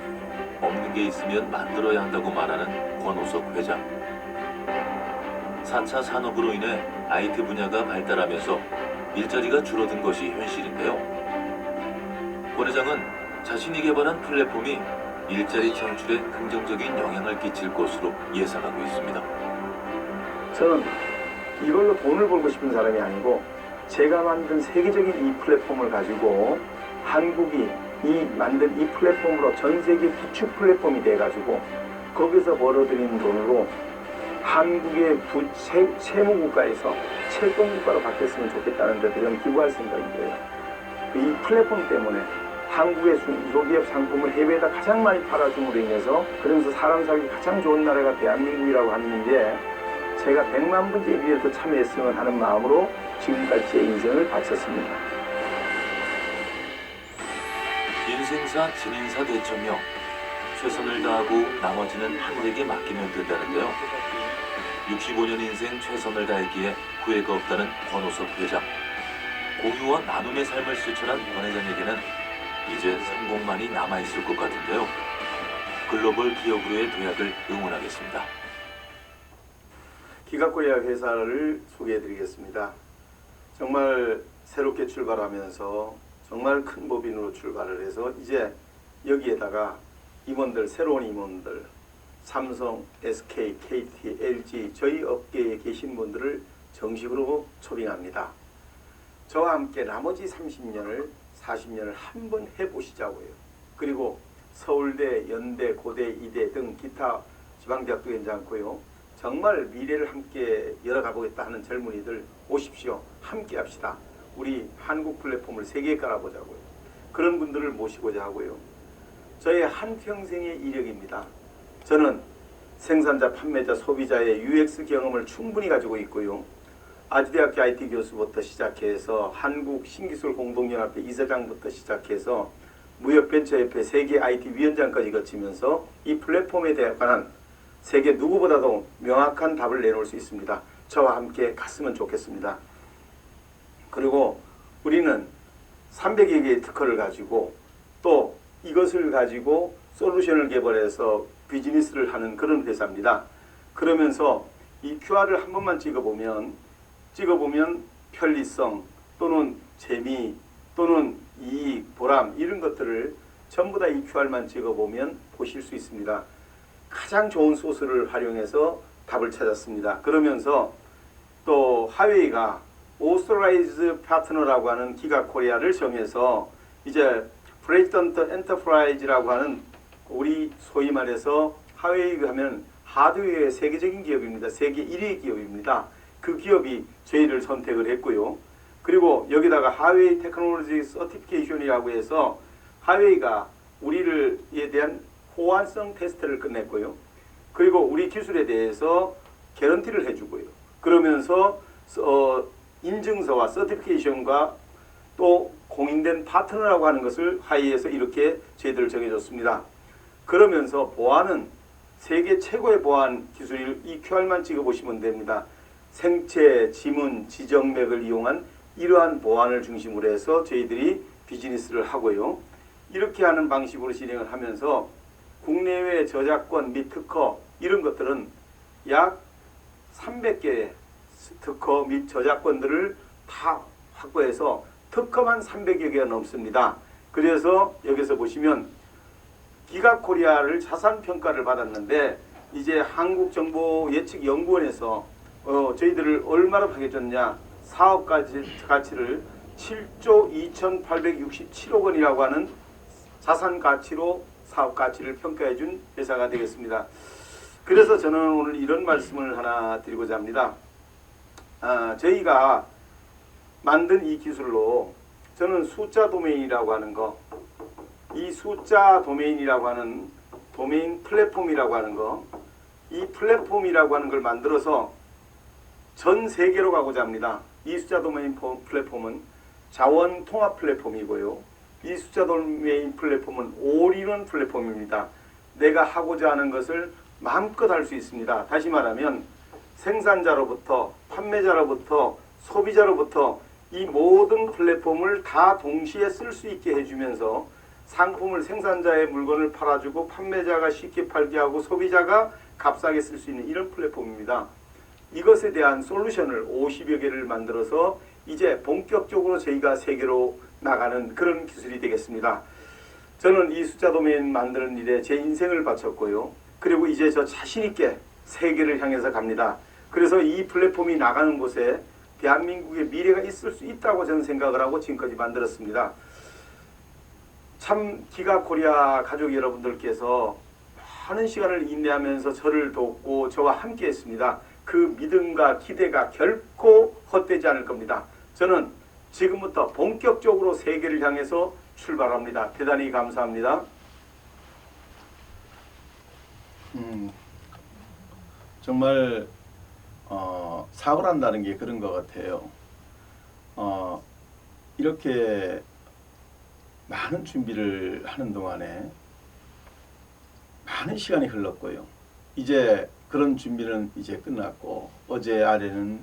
없는 게 있으면 만들어야 한다고 말하는 권호석 회장. 4차 산업으로 인해 IT 분야가 발달하면서 일자리가 줄어든 것이 현실인데요. 권 회장은 자신이 개발한 플랫폼이 일자리 창출에 긍정적인 영향을 끼칠 것으로 예상하고 있습니다. 저는 이걸로 돈을 벌고 싶은 사람이 아니고 제가 만든 세계적인 이 플랫폼을 가지고 한국이 만든 이 플랫폼으로 전 세계 부축 플랫폼이 돼가지고 거기서 벌어들인 돈으로 한국의 세무국가에서 채권국가로 바뀌었으면 좋겠다는 데도 저는 기부할 생각인데요. 이 플랫폼 때문에 한국의 중소기업 상품을 해외에다 가장 많이 팔아줌으로 인해서 그러면서 사람 살기 가장 좋은 나라가 대한민국이라고 하는데 제가 100만 번째 일에도 참여했으면 하는 마음으로 지금까지 제 인생을 바쳤습니다. 인생사 진인사 대처며 최선을 다하고 나머지는 하늘에게 맡기면 된다는데요. 65년 인생 최선을 다했기에 후회가 없다는 권호석 회장. 공유와 나눔의 삶을 실천한 권 회장에게는 이제 성공만이 남아있을 것 같은데요. 글로벌 기업으로의 도약을 응원하겠습니다. 기가코리아 회사를 소개해드리겠습니다. 정말 새롭게 출발하면서 정말 큰 법인으로 출발을 해서 이제 여기에다가 임원들, 새로운 임원들, 삼성, SK, KT, LG 저희 업계에 계신 분들을 정식으로 초빙합니다. 저와 함께 나머지 30년을 40년을 한번 해보시자고요. 그리고 서울대, 연대, 고대, 이대 등 기타 지방대학도 괜찮고요. 정말 미래를 함께 열어가 보겠다 하는 젊은이들 오십시오. 함께 합시다. 우리 한국 플랫폼을 세계에 깔아보자고요. 그런 분들을 모시고자 하고요. 저의 한평생의 이력입니다. 저는 생산자, 판매자, 소비자의 UX 경험을 충분히 가지고 있고요. 아주대학교 IT 교수부터 시작해서 한국 신기술 공동연합회 이사장부터 시작해서 무역벤처협회 세계 IT 위원장까지 거치면서 이 플랫폼에 관한 세계 누구보다도 명확한 답을 내놓을 수 있습니다. 저와 함께 갔으면 좋겠습니다. 그리고 우리는 300여 개의 특허를 가지고 또 이것을 가지고 솔루션을 개발해서 비즈니스를 하는 그런 회사입니다. 그러면서 이 QR을 한 번만 찍어보면 편리성 또는 재미 또는 이익, 보람 이런 것들을 전부 다 이 QR만 찍어보면 보실 수 있습니다. 가장 좋은 소스를 활용해서 답을 찾았습니다. 그러면서 또 하웨이가 오스트라이즈 파트너라고 하는 기가코리아를 정해서 이제 브레이크던트 엔터프라이즈라고 하는 우리 소위 말해서 하웨이 하면 하드웨어의 세계적인 기업입니다. 세계 1위 기업입니다. 그 기업이 저희를 선택을 했고요. 그리고 여기다가 하웨이 테크놀로지 서티피케이션이라고 해서 하웨이가 우리에 대한 호환성 테스트를 끝냈고요. 그리고 우리 기술에 대해서 개런티를 해주고요. 그러면서 인증서와 서티피케이션과 또 공인된 파트너라고 하는 것을 하이에서 이렇게 저희들을 정해줬습니다. 그러면서 보안은 세계 최고의 보안 기술을 이 QR만 찍어보시면 됩니다. 생체, 지문, 지정맥을 이용한 이러한 보안을 중심으로 해서 저희들이 비즈니스를 하고요. 이렇게 하는 방식으로 진행을 하면서 국내외 저작권 및 특허 이런 것들은 약 300개의 특허 및 저작권들을 다 확보해서 특허만 300여 개가 넘습니다. 그래서 여기서 보시면 기가코리아를 자산평가를 받았는데 이제 한국정보예측연구원에서 저희들을 얼마나 파괴줬냐, 사업 가치를 7조 2,867억 원이라고 하는 자산 가치로 사업 가치를 평가해 준 회사가 되겠습니다. 그래서 저는 오늘 이런 말씀을 하나 드리고자 합니다. 저희가 만든 이 기술로 저는 숫자 도메인이라고 하는 거, 이 숫자 도메인이라고 하는 도메인 플랫폼이라고 하는 거, 이 플랫폼이라고 하는 걸 만들어서 전 세계로 가고자 합니다. 이 숫자 도메인 플랫폼은 자원 통합 플랫폼이고요. 이 숫자 도메인 플랫폼은 올인원 플랫폼입니다. 내가 하고자 하는 것을 마음껏 할 수 있습니다. 다시 말하면 생산자로부터 판매자로부터 소비자로부터 이 모든 플랫폼을 다 동시에 쓸 수 있게 해주면서 상품을 생산자의 물건을 팔아주고 판매자가 쉽게 팔게 하고 소비자가 값싸게 쓸 수 있는 이런 플랫폼입니다. 이것에 대한 솔루션을 50여 개를 만들어서 이제 본격적으로 저희가 세계로 나가는 그런 기술이 되겠습니다. 저는 이 숫자 도메인 만드는 일에 제 인생을 바쳤고요. 그리고 이제 저 자신 있게 세계를 향해서 갑니다. 그래서 이 플랫폼이 나가는 곳에 대한민국의 미래가 있을 수 있다고 저는 생각을 하고 지금까지 만들었습니다. 참 기가코리아 가족 여러분들께서 많은 시간을 인내하면서 저를 돕고 저와 함께 했습니다. 그 믿음과 기대가 결코 헛되지 않을 겁니다. 저는 지금부터 본격적으로 세계를 향해서 출발합니다. 대단히 감사합니다. 정말 사고를 한다는 게 그런 것 같아요. 이렇게 많은 준비를 하는 동안에 많은 시간이 흘렀고요. 이제 그런 준비는 이제 끝났고, 어제 아래는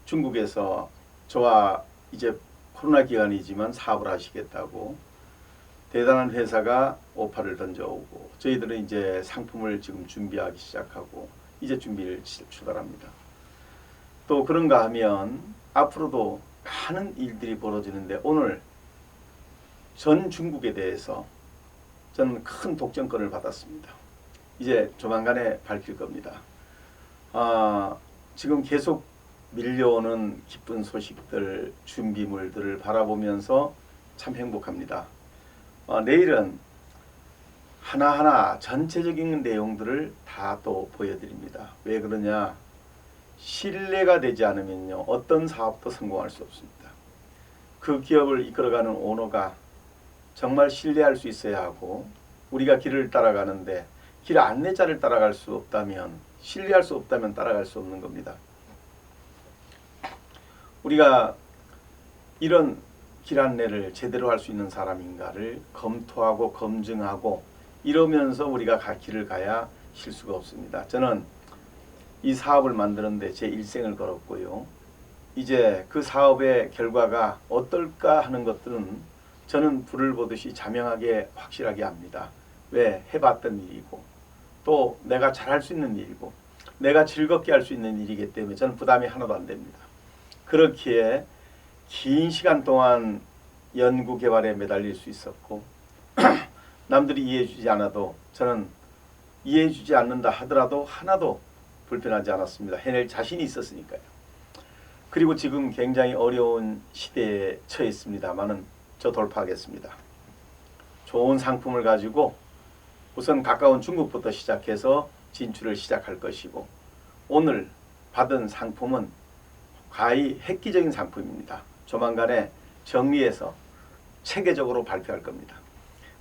중국에서 저와 이제 코로나 기간이지만 사업을 하시겠다고 대단한 회사가 오파를 던져오고, 저희들은 이제 상품을 지금 준비하기 시작하고 이제 준비를 출발합니다. 또 그런가 하면 앞으로도 많은 일들이 벌어지는데, 오늘 전 중국에 대해서 저는 큰 독점권을 받았습니다. 이제 조만간에 밝힐 겁니다. 지금 계속 밀려오는 기쁜 소식들, 준비물들을 바라보면서 참 행복합니다. 내일은 하나하나 전체적인 내용들을 다 또 보여드립니다. 왜 그러냐? 신뢰가 되지 않으면요, 어떤 사업도 성공할 수 없습니다. 그 기업을 이끌어가는 오너가 정말 신뢰할 수 있어야 하고, 우리가 길을 따라가는데 길 안내자를 따라갈 수 없다면, 신뢰할 수 없다면 따라갈 수 없는 겁니다. 우리가 이런 길 안내를 제대로 할 수 있는 사람인가를 검토하고 검증하고 이러면서 우리가 길을 가야 실수가 없습니다. 저는 이 사업을 만드는데 제 일생을 걸었고요. 이제 그 사업의 결과가 어떨까 하는 것들은 저는 불을 보듯이 자명하게 확실하게 압니다. 왜? 해봤던 일이고, 또 내가 잘할 수 있는 일이고, 내가 즐겁게 할 수 있는 일이기 때문에 저는 부담이 하나도 안 됩니다. 그렇기에 긴 시간 동안 연구 개발에 매달릴 수 있었고, 남들이 이해해 주지 않아도 저는 이해해 주지 않는다 하더라도 하나도 불편하지 않았습니다. 해낼 자신이 있었으니까요. 그리고 지금 굉장히 어려운 시대에 처해 있습니다만은 저 돌파하겠습니다. 좋은 상품을 가지고 우선 가까운 중국부터 시작해서 진출을 시작할 것이고, 오늘 받은 상품은 과히 획기적인 상품입니다. 조만간에 정리해서 체계적으로 발표할 겁니다.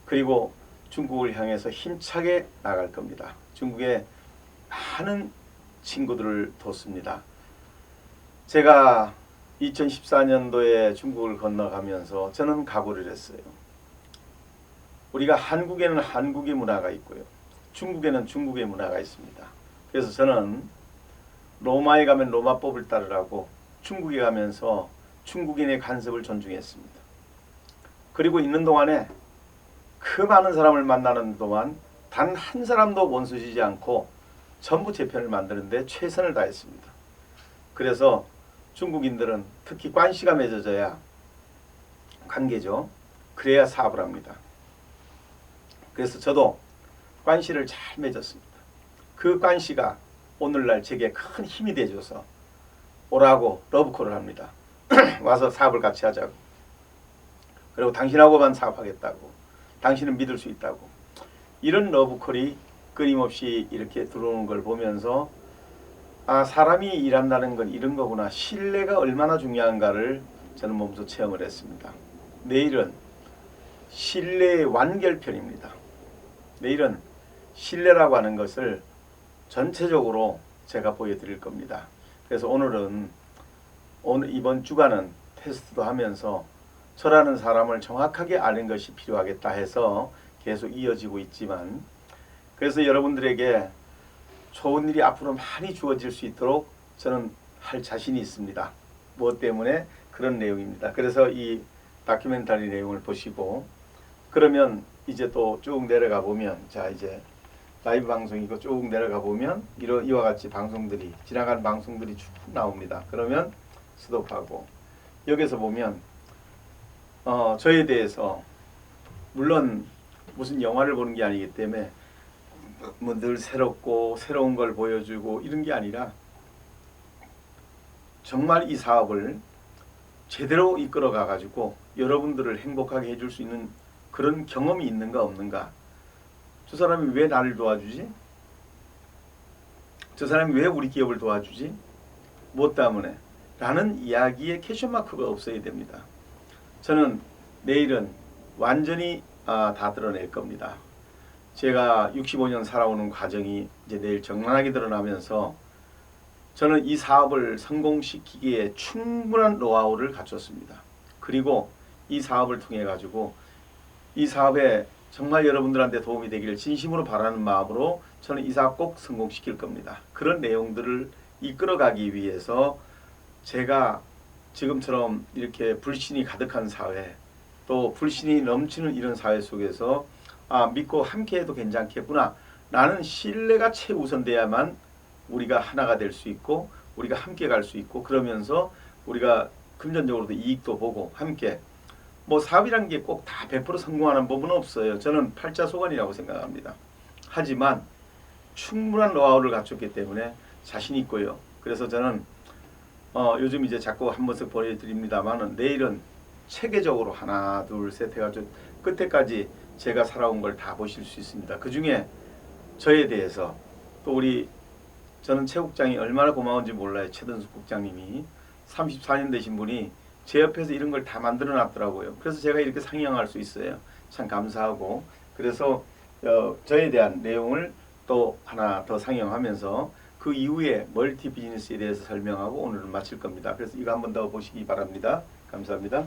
그리고 중국을 향해서 힘차게 나갈 겁니다. 중국에 많은 친구들을 뒀습니다. 제가 2014년도에 중국을 건너가면서 저는 각오를 했어요. 우리가 한국에는 한국의 문화가 있고요, 중국에는 중국의 문화가 있습니다. 그래서 저는 로마에 가면 로마법을 따르라고 중국에 가면서 중국인의 간섭을 존중했습니다. 그리고 있는 동안에 그 많은 사람을 만나는 동안 단 한 사람도 원수지지 않고 전부 제 편을 만드는데 최선을 다했습니다. 그래서 중국인들은 특히 관시가 맺어져야 관계죠. 그래야 사업을 합니다. 그래서 저도 관시를 잘 맺었습니다. 그 관씨가 오늘날 제게 큰 힘이 돼줘서 오라고 러브콜을 합니다. 와서 사업을 같이 하자고. 그리고 당신하고만 사업하겠다고. 당신은 믿을 수 있다고. 이런 러브콜이 끊임없이 이렇게 들어오는 걸 보면서 아, 사람이 일한다는 건 이런 거구나. 신뢰가 얼마나 중요한가를 저는 몸소 체험을 했습니다. 내일은 신뢰의 완결편입니다. 내일은 신뢰라고 하는 것을 전체적으로 제가 보여드릴 겁니다. 그래서 오늘 이번 주간은 테스트도 하면서 저라는 사람을 정확하게 아는 것이 필요하겠다 해서 계속 이어지고 있지만, 그래서 여러분들에게 좋은 일이 앞으로 많이 주어질 수 있도록 저는 할 자신이 있습니다. 무엇 때문에? 그런 내용입니다. 그래서 이 다큐멘터리 내용을 보시고, 그러면 이제 또 쭉 내려가 보면, 자 이제 라이브 방송이고 쭉 내려가 보면 이와 같이 방송들이, 지나간 방송들이 쭉 나옵니다. 그러면 스톱하고 여기서 보면 저에 대해서, 물론 무슨 영화를 보는 게 아니기 때문에 뭐 늘 새롭고 새로운 걸 보여주고 이런 게 아니라 정말 이 사업을 제대로 이끌어가 가지고 여러분들을 행복하게 해줄 수 있는 그런 경험이 있는가 없는가. 저 사람이 왜 나를 도와주지? 저 사람이 왜 우리 기업을 도와주지? 무엇 때문에? 라는 이야기에 퀘션마크가 없어야 됩니다. 저는 내일은 완전히 다 드러낼 겁니다. 제가 65년 살아오는 과정이 이제 내일 적나라하게 드러나면서 저는 이 사업을 성공시키기에 충분한 노하우를 갖췄습니다. 그리고 이 사업을 통해 가지고 이 사업에 정말 여러분들한테 도움이 되기를 진심으로 바라는 마음으로 저는 이 사업 꼭 성공시킬 겁니다. 그런 내용들을 이끌어가기 위해서 제가 지금처럼 이렇게 불신이 가득한 사회, 또 불신이 넘치는 이런 사회 속에서 믿고 함께해도 괜찮겠구나 라는 신뢰가 최우선돼야만 우리가 하나가 될 수 있고 우리가 함께 갈 수 있고, 그러면서 우리가 금전적으로도 이익도 보고 함께, 뭐 사업이란 게 꼭 다 100% 성공하는 법은 없어요. 저는 팔자소관이라고 생각합니다. 하지만 충분한 노하우를 갖췄기 때문에 자신 있고요. 그래서 저는 요즘 이제 자꾸 한 번씩 보여드립니다만은 내일은 체계적으로 하나 둘 셋 해가지고 끝에까지 제가 살아온 걸 다 보실 수 있습니다. 그 중에 저에 대해서 또 저는 최 국장이 얼마나 고마운지 몰라요. 최든숙 국장님이 34년 되신 분이 제 옆에서 이런 걸 다 만들어 놨더라고요. 그래서 제가 이렇게 상영할 수 있어요. 참 감사하고, 그래서 저에 대한 내용을 또 하나 더 상영하면서 그 이후에 멀티 비즈니스에 대해서 설명하고 오늘은 마칠 겁니다. 그래서 이거 한 번 더 보시기 바랍니다. 감사합니다.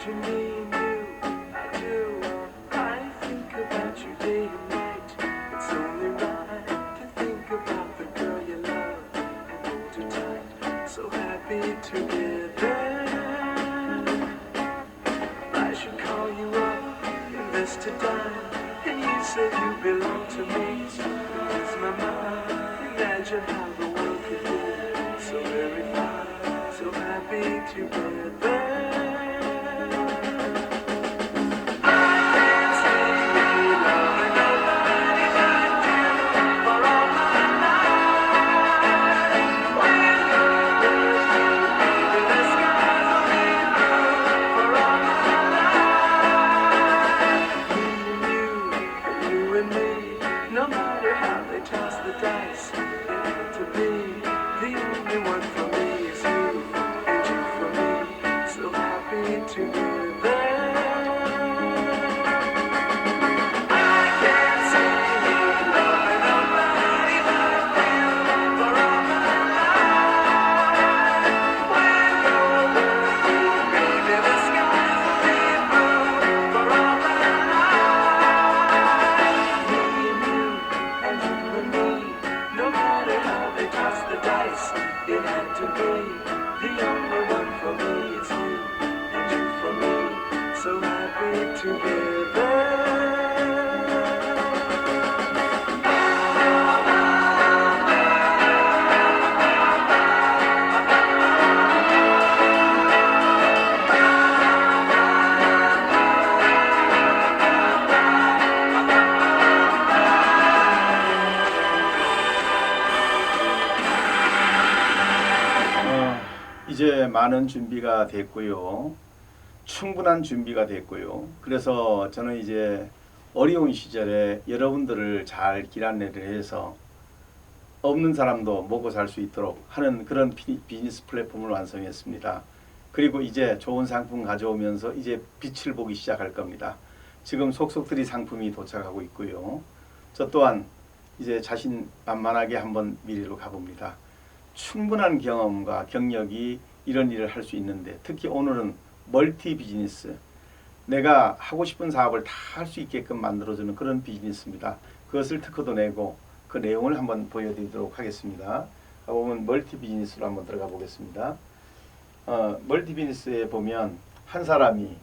between me and you, I do. I think about you day and night. It's only right to think about the girl you love and hold her tight. So happy together. I should call you up, invest to dime, and you say you belong to me. Lose my mind, imagine how the world could be so very fine, so happy together. 이제 많은 준비가 됐고요. 충분한 준비가 됐고요. 그래서 저는 이제 어려운 시절에 여러분들을 잘 길 안내를 해서 없는 사람도 먹고 살 수 있도록 하는 그런 비즈니스 플랫폼을 완성했습니다. 그리고 이제 좋은 상품 가져오면서 이제 빛을 보기 시작할 겁니다. 지금 속속들이 상품이 도착하고 있고요. 저 또한 이제 자신만만하게 한번 미래로 가봅니다. 충분한 경험과 경력이 이런 일을 할 수 있는데, 특히 오늘은 멀티 비즈니스, 내가 하고 싶은 사업을 다 할 수 있게끔 만들어주는 그런 비즈니스입니다. 그것을 특허도 내고 그 내용을 한번 보여드리도록 하겠습니다. 보면 멀티 비즈니스로 한번 들어가 보겠습니다. 멀티 비즈니스에 보면 한 사람이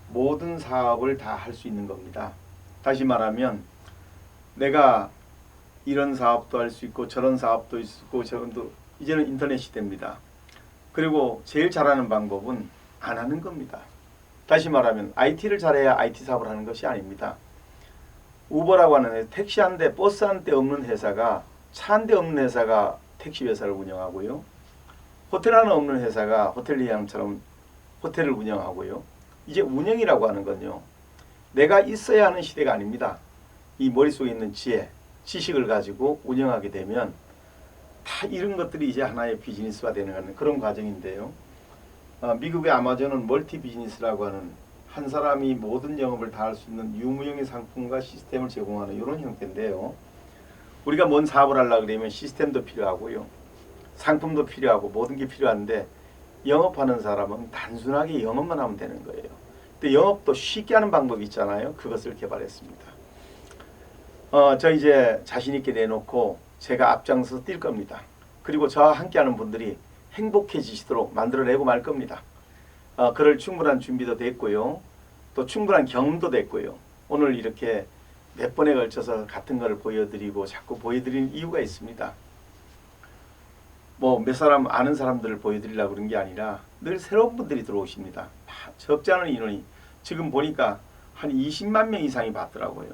모든 사업을 다 할 수 있는 겁니다. 다시 말하면 내가 이런 사업도 할 수 있고 저런 사업도 있고 저런도, 이제는 인터넷 시대입니다. 그리고 제일 잘하는 방법은 안 하는 겁니다. 다시 말하면 IT를 잘해야 IT 사업을 하는 것이 아닙니다. 우버라고 하는 택시 한 대, 버스 한 대 없는 회사가, 차 한 대 없는 회사가 택시 회사를 운영하고요. 호텔 하나 없는 회사가 호텔리앙처럼 호텔을 운영하고요. 이제 운영이라고 하는 건요, 내가 있어야 하는 시대가 아닙니다. 이 머릿속에 있는 지혜, 지식을 가지고 운영하게 되면 다 이런 것들이 이제 하나의 비즈니스화 되는 그런 과정인데요. 미국의 아마존은 멀티 비즈니스라고 하는 한 사람이 모든 영업을 다 할 수 있는 유무형의 상품과 시스템을 제공하는 이런 형태인데요. 우리가 뭔 사업을 하려고 그러면 시스템도 필요하고요, 상품도 필요하고 모든 게 필요한데, 영업하는 사람은 단순하게 영업만 하면 되는 거예요. 근데 영업도 쉽게 하는 방법이 있잖아요. 그것을 개발했습니다. 저 이제 자신 있게 내놓고 제가 앞장서서 뛸 겁니다. 그리고 저와 함께하는 분들이 행복해지시도록 만들어내고 말 겁니다. 그럴 충분한 준비도 됐고요. 또 충분한 경험도 됐고요. 오늘 이렇게 몇 번에 걸쳐서 같은 것을 보여드리고 자꾸 보여드리는 이유가 있습니다. 뭐 몇 사람 아는 사람들을 보여드리려고 그런 게 아니라 늘 새로운 분들이 들어오십니다. 적지 않은 인원이 지금 보니까 한 20만 명 이상이 봤더라고요.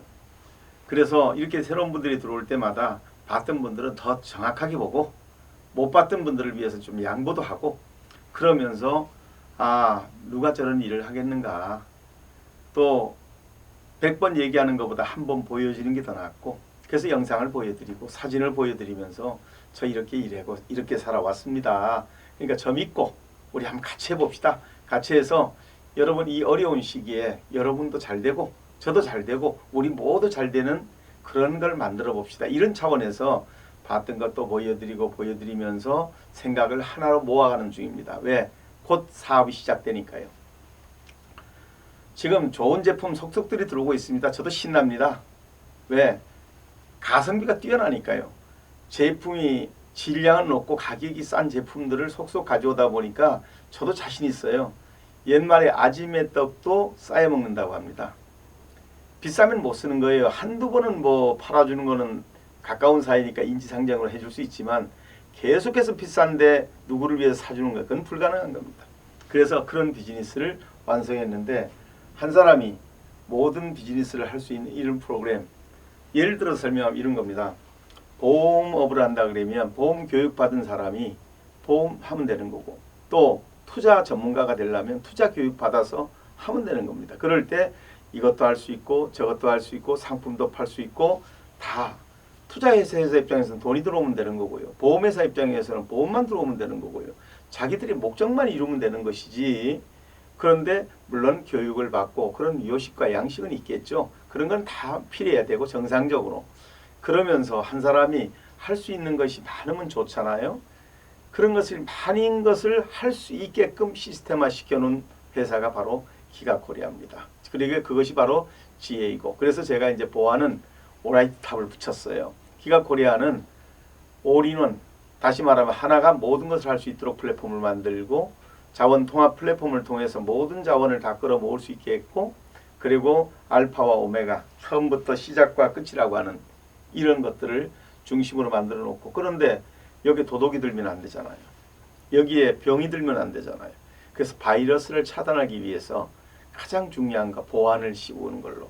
그래서 이렇게 새로운 분들이 들어올 때마다 봤던 분들은 더 정확하게 보고, 못 봤던 분들을 위해서 좀 양보도 하고, 그러면서 누가 저런 일을 하겠는가, 또 100번 얘기하는 것보다 한 번 보여주는 게 더 낫고, 그래서 영상을 보여드리고 사진을 보여드리면서 저 이렇게 일하고 이렇게 살아왔습니다. 그러니까 저 믿고 우리 한번 같이 해봅시다. 같이 해서 여러분 이 어려운 시기에 여러분도 잘 되고 저도 잘 되고 우리 모두 잘 되는 그런 걸 만들어 봅시다. 이런 차원에서 봤던 것도 보여드리면서 생각을 하나로 모아가는 중입니다. 왜? 곧 사업이 시작되니까요. 지금 좋은 제품 속속들이 들어오고 있습니다. 저도 신납니다. 왜? 가성비가 뛰어나니까요. 제품이 질량은 높고 가격이 싼 제품들을 속속 가져오다 보니까 저도 자신 있어요. 옛말에 아지매 떡도 싸여 먹는다고 합니다. 비싸면 못 쓰는 거예요. 한두 번은 뭐 팔아주는 거는 가까운 사이니까 인지상정으로 해줄 수 있지만 계속해서 비싼데 누구를 위해서 사주는 거 그건 불가능한 겁니다. 그래서 그런 비즈니스를 완성했는데 한 사람이 모든 비즈니스를 할 수 있는 이런 프로그램, 예를 들어 설명하면 이런 겁니다. 보험업을 한다 그러면 보험 교육 받은 사람이 보험하면 되는 거고, 또 투자 전문가가 되려면 투자 교육 받아서 하면 되는 겁니다. 그럴 때 이것도 할 수 있고 저것도 할 수 있고 상품도 팔 수 있고, 다 투자회사 입장에서는 돈이 들어오면 되는 거고요. 보험회사 입장에서는 보험만 들어오면 되는 거고요. 자기들이 목적만 이루면 되는 것이지. 그런데 물론 교육을 받고 그런 요식과 양식은 있겠죠. 그런 건 다 필요해야 되고 정상적으로. 그러면서 한 사람이 할 수 있는 것이 많으면 좋잖아요. 그런 것을 많은 것을 할 수 있게끔 시스템화 시켜놓은 회사가 바로 기가코리아입니다. 그리고 그것이 바로 GA고. 그래서 제가 이제 보아는 오라이트 탑을 붙였어요. 기가코리아는 올인원, 다시 말하면 하나가 모든 것을 할 수 있도록 플랫폼을 만들고 자원 통합 플랫폼을 통해서 모든 자원을 다 끌어모을 수 있게 했고, 그리고 알파와 오메가, 처음부터 시작과 끝이라고 하는 이런 것들을 중심으로 만들어 놓고, 그런데 여기에 도둑이 들면 안 되잖아요. 여기에 병이 들면 안 되잖아요. 그래서 바이러스를 차단하기 위해서 가장 중요한 거 보안을 씌우는 걸로.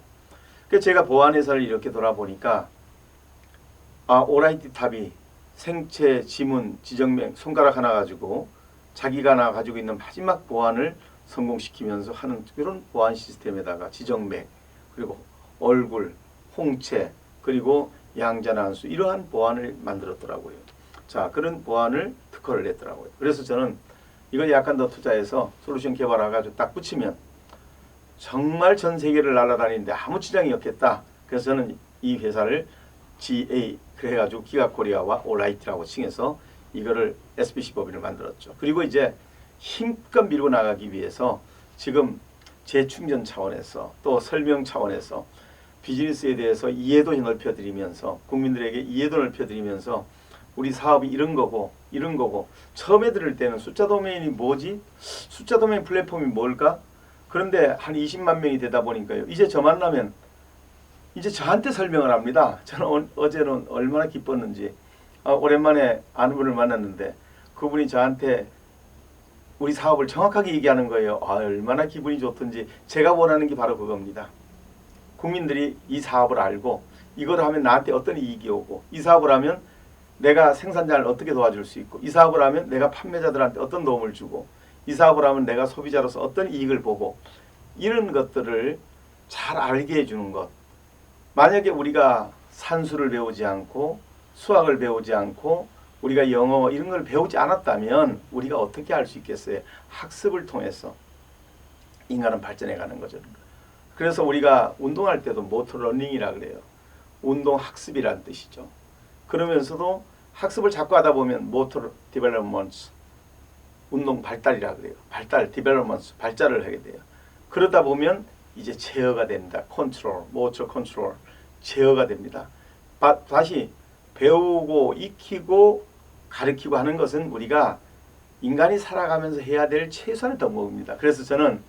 그래서 제가 보안회사를 이렇게 돌아보니까 오라이티 탑이 생체, 지문, 지정맥, 손가락 하나 가지고 자기가 하나 가지고 있는 마지막 보안을 성공시키면서 하는 이런 보안 시스템에다가 지정맥, 그리고 얼굴, 홍채, 그리고 양자난수, 이러한 보안을 만들었더라고요. 자, 그런 보안을 특허를 냈더라고요. 그래서 저는 이걸 약간 더 투자해서 솔루션 개발해가지고 딱 붙이면 정말 전 세계를 날아다니는데 아무 지장이 없겠다. 그래서 저는 이 회사를 GA 그래가지고 기가코리아와 오라이트라고 칭해서 이거를 SBC 법인을 만들었죠. 그리고 이제 힘껏 밀고 나가기 위해서 지금 재충전 차원에서 또 설명 차원에서 비즈니스에 대해서 이해도 넓혀드리면서 국민들에게 이해도 넓혀드리면서 우리 사업이 이런 거고 이런 거고, 처음에 들을 때는 숫자 도메인이 뭐지? 숫자 도메인 플랫폼이 뭘까? 그런데 한 20만 명이 되다 보니까요. 이제 저 만나면 이제 저한테 설명을 합니다. 저는 어제는 얼마나 기뻤는지. 오랜만에 아는 분을 만났는데 그분이 저한테 우리 사업을 정확하게 얘기하는 거예요. 얼마나 기분이 좋던지. 제가 원하는 게 바로 그겁니다. 국민들이 이 사업을 알고 이걸 하면 나한테 어떤 이익이 오고, 이 사업을 하면 내가 생산자를 어떻게 도와줄 수 있고, 이 사업을 하면 내가 판매자들한테 어떤 도움을 주고, 이 사업을 하면 내가 소비자로서 어떤 이익을 보고, 이런 것들을 잘 알게 해주는 것. 만약에 우리가 산수를 배우지 않고 수학을 배우지 않고 우리가 영어 이런 걸 배우지 않았다면 우리가 어떻게 할 수 있겠어요? 학습을 통해서 인간은 발전해 가는 거죠. 그래서 우리가 운동할 때도 모터 러닝이라 그래요. 운동 학습이란 뜻이죠. 그러면서도 학습을 자꾸 하다 보면 모터 디벨롭먼트, 운동 발달이라 그래요. 발달, 디벨롭먼트, 발달을 하게 돼요. 그러다 보면 이제 제어가 된다. 컨트롤, 모터 컨트롤, 제어가 됩니다. 다시 배우고 익히고 가르치고 하는 것은 우리가 인간이 살아가면서 해야 될 최소한의 덕목입니다. 그래서 저는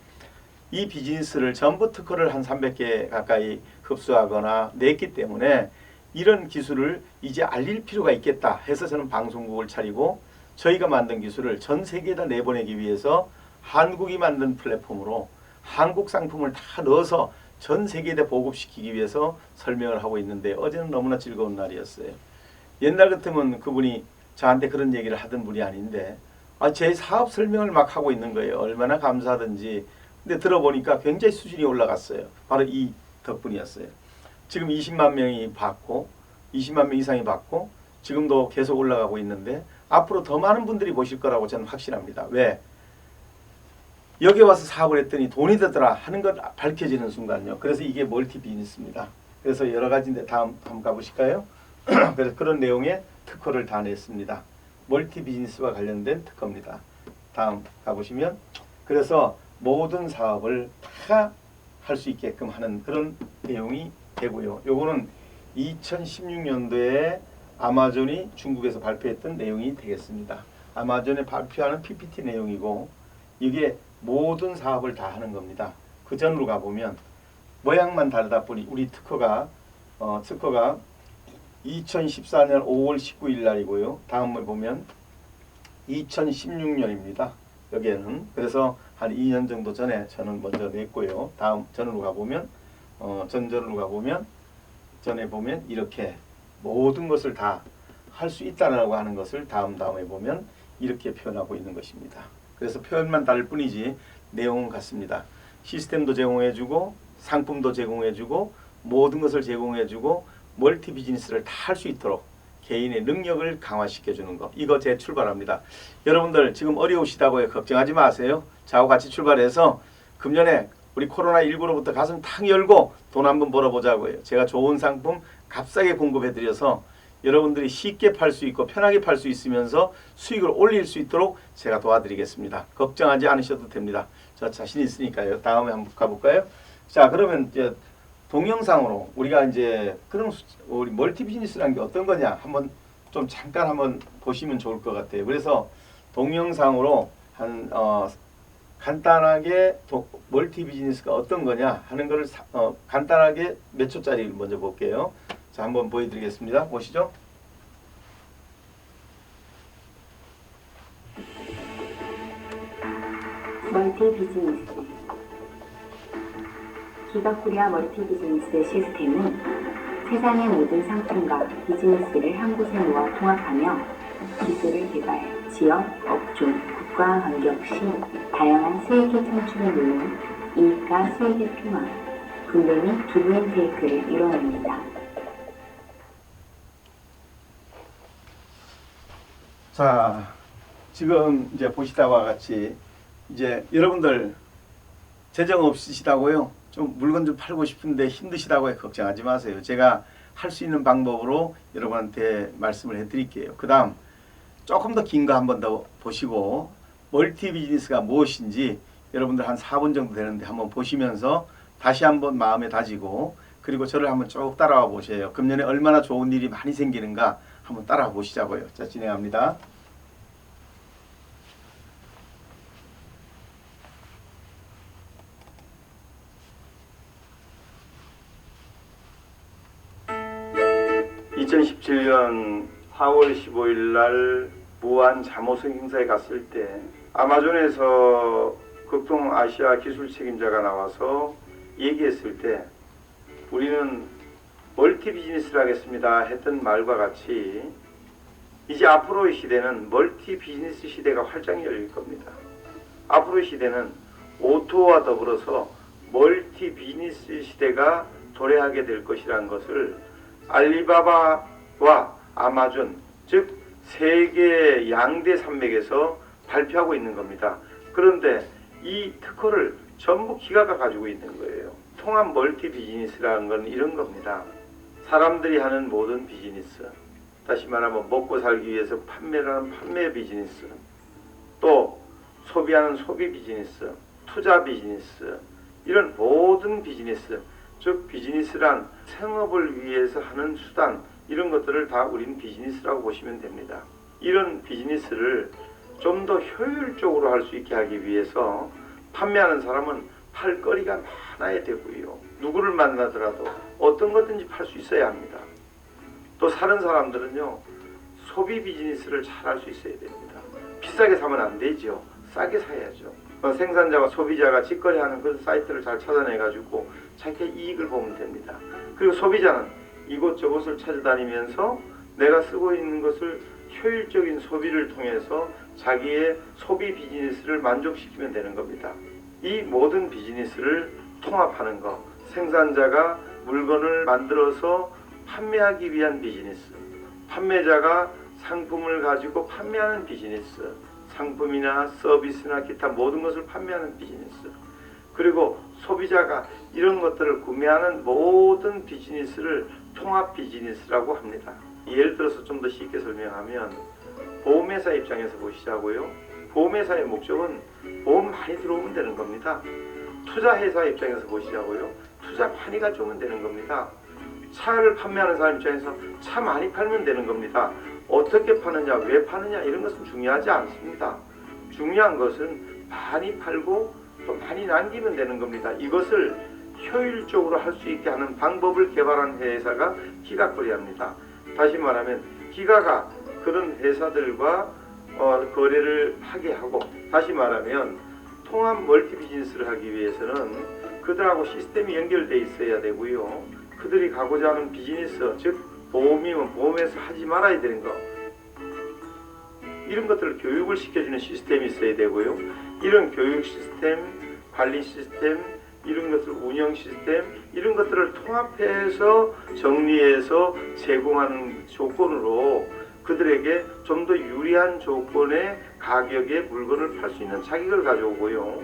이 비즈니스를 전부 특허를 한 300개 가까이 흡수하거나 냈기 때문에 이런 기술을 이제 알릴 필요가 있겠다 해서 저는 방송국을 차리고 저희가 만든 기술을 전 세계에다 내보내기 위해서 한국이 만든 플랫폼으로 한국 상품을 다 넣어서 전 세계에 보급시키기 위해서 설명을 하고 있는데, 어제는 너무나 즐거운 날이었어요. 옛날 같으면 그분이 저한테 그런 얘기를 하던 분이 아닌데 제 사업 설명을 막 하고 있는 거예요. 얼마나 감사하든지. 근데 들어보니까 굉장히 수준이 올라갔어요. 바로 이 덕분이었어요. 지금 20만 명이 받고 20만 명 이상이 받고 지금도 계속 올라가고 있는데 앞으로 더 많은 분들이 보실 거라고 저는 확신합니다. 왜? 여기 와서 사업을 했더니 돈이 되더라 하는 것 밝혀지는 순간요. 그래서 이게 멀티 비즈니스입니다. 그래서 여러 가지인데 다음 한번 가보실까요? 그래서 그런 내용의 특허를 다 냈습니다. 멀티 비즈니스와 관련된 특허입니다. 다음 가보시면, 그래서 모든 사업을 다 할 수 있게끔 하는 그런 내용이 되고요. 요거는 2016년도에 아마존이 중국에서 발표했던 내용이 되겠습니다. 아마존에 발표하는 PPT 내용이고 이게 모든 사업을 다 하는 겁니다. 그 전으로 가보면 모양만 다르다 뿐이 우리 특허가 2014년 5월 19일 날이고요. 다음을 보면 2016년입니다. 여기에는 그래서 한 2년 정도 전에 저는 먼저 냈고요. 다음 전으로 가보면 전전으로 가보면 전에 보면 이렇게 모든 것을 다 할 수 있다라고 하는 것을 다음에 보면 이렇게 표현하고 있는 것입니다. 그래서 표현만 다를 뿐이지 내용은 같습니다. 시스템도 제공해주고 상품도 제공해주고 모든 것을 제공해주고 멀티 비즈니스를 다 할 수 있도록 개인의 능력을 강화시켜주는 것. 이거 제 출발합니다. 여러분들 지금 어려우시다고 걱정하지 마세요. 저하고 같이 출발해서 금년에 우리 코로나19로부터 가슴 탁 열고 돈 한번 벌어보자고요. 제가 좋은 상품 값싸게 공급해드려서 여러분들이 쉽게 팔 수 있고 편하게 팔 수 있으면서 수익을 올릴 수 있도록 제가 도와드리겠습니다. 걱정하지 않으셔도 됩니다. 저 자신 있으니까요. 다음에 한번 가볼까요? 자, 그러면 이제 동영상으로 우리가 이제 그런 우리 멀티 비즈니스라는 게 어떤 거냐 한번 좀 잠깐 한번 보시면 좋을 것 같아요. 그래서 동영상으로 한 간단하게 멀티 비즈니스가 어떤 거냐 하는 거를 간단하게 몇 초짜리 먼저 볼게요. 자, 한번 보여드리겠습니다. 보시죠. 멀티 비즈니스. 기가코리아 멀티 비즈니스 시스템은 세상의 모든 상품과 비즈니스를 한 곳에 모아 통합하며 기술을 개발, 지역, 업종, 국가와 관계없이 다양한 수익의 창출을 물론 이익과 수익의 통합, 분배 및 기브앤테이크를 이뤄냅니다. 자, 지금 이제 보시다와 같이 이제 여러분들 재정 없으시다고요? 좀 물건 좀 팔고 싶은데 힘드시다고 걱정하지 마세요. 제가 할 수 있는 방법으로 여러분한테 말씀을 해드릴게요. 그 다음 조금 더 긴 거 한번 더 보시고 멀티 비즈니스가 무엇인지 여러분들 한 4분 정도 되는데 한번 보시면서 다시 한번 마음에 다지고 그리고 저를 한번 쭉 따라와 보세요. 금년에 얼마나 좋은 일이 많이 생기는가 한번 따라와 보시자고요. 자, 진행합니다. (2017년 4월 15일) 날 무한 잠옷 행사에 갔을 때 아마존에서 극동 아시아 기술 책임자가 나와서 얘기했을 때 우리는 멀티 비즈니스를 하겠습니다 했던 말과 같이 이제 앞으로의 시대는 멀티 비즈니스 시대가 활짝 열릴 겁니다. 앞으로의 시대는 오토와 더불어서 멀티 비즈니스 시대가 도래하게 될 것이라는 것을 알리바바와 아마존, 즉 세계 양대 산맥에서 발표하고 있는 겁니다. 그런데 이 특허를 전부 기가가 가지고 있는 거예요. 통합 멀티 비즈니스라는 건 이런 겁니다. 사람들이 하는 모든 비즈니스, 다시 말하면 먹고 살기 위해서 판매를 하는 판매 비즈니스, 또 소비하는 소비 비즈니스, 투자 비즈니스, 이런 모든 비즈니스, 즉 비즈니스란 생업을 위해서 하는 수단, 이런 것들을 다 우리는 비즈니스라고 보시면 됩니다. 이런 비즈니스를 좀 더 효율적으로 할 수 있게 하기 위해서 판매하는 사람은 팔 거리가 많아야 되고요. 누구를 만나더라도 어떤 것든지 팔 수 있어야 합니다. 또 사는 사람들은요, 소비 비즈니스를 잘 할 수 있어야 됩니다. 비싸게 사면 안 되죠. 싸게 사야죠. 생산자와 소비자가 직거래하는 그런 사이트를 잘 찾아내가지고 자기가 이익을 보면 됩니다. 그리고 소비자는 이곳저곳을 찾아다니면서 내가 쓰고 있는 것을 효율적인 소비를 통해서 자기의 소비 비즈니스를 만족시키면 되는 겁니다. 이 모든 비즈니스를 통합하는 것, 생산자가 물건을 만들어서 판매하기 위한 비즈니스, 판매자가 상품을 가지고 판매하는 비즈니스, 상품이나 서비스나 기타 모든 것을 판매하는 비즈니스, 그리고 소비자가 이런 것들을 구매하는 모든 비즈니스를 통합 비즈니스라고 합니다. 예를 들어서 좀 더 쉽게 설명하면 보험회사 입장에서 보시자고요. 보험회사의 목적은 보험 많이 들어오면 되는 겁니다. 투자회사 입장에서 보시자고요. 투자 많이 가져오면 되는 겁니다. 차를 판매하는 사람 입장에서 차 많이 팔면 되는 겁니다. 어떻게 파느냐, 왜 파느냐 이런 것은 중요하지 않습니다. 중요한 것은 많이 팔고 또 많이 남기면 되는 겁니다. 이것을 효율적으로 할 수 있게 하는 방법을 개발한 회사가 기가코리아입니다. 다시 말하면 기가가 그런 회사들과 거래를 하게 하고, 다시 말하면 통합 멀티 비즈니스를 하기 위해서는 그들하고 시스템이 연결되어 있어야 되고요. 그들이 가고자 하는 비즈니스, 즉 보험이면 보험에서 하지 말아야 되는 거, 이런 것들을 교육을 시켜주는 시스템이 있어야 되고요. 이런 교육 시스템, 관리 시스템, 이런 것들 운영 시스템, 이런 것들을 통합해서 정리해서 제공하는 조건으로 그들에게 좀 더 유리한 조건의 가격에 물건을 팔 수 있는 자격을 가져오고요.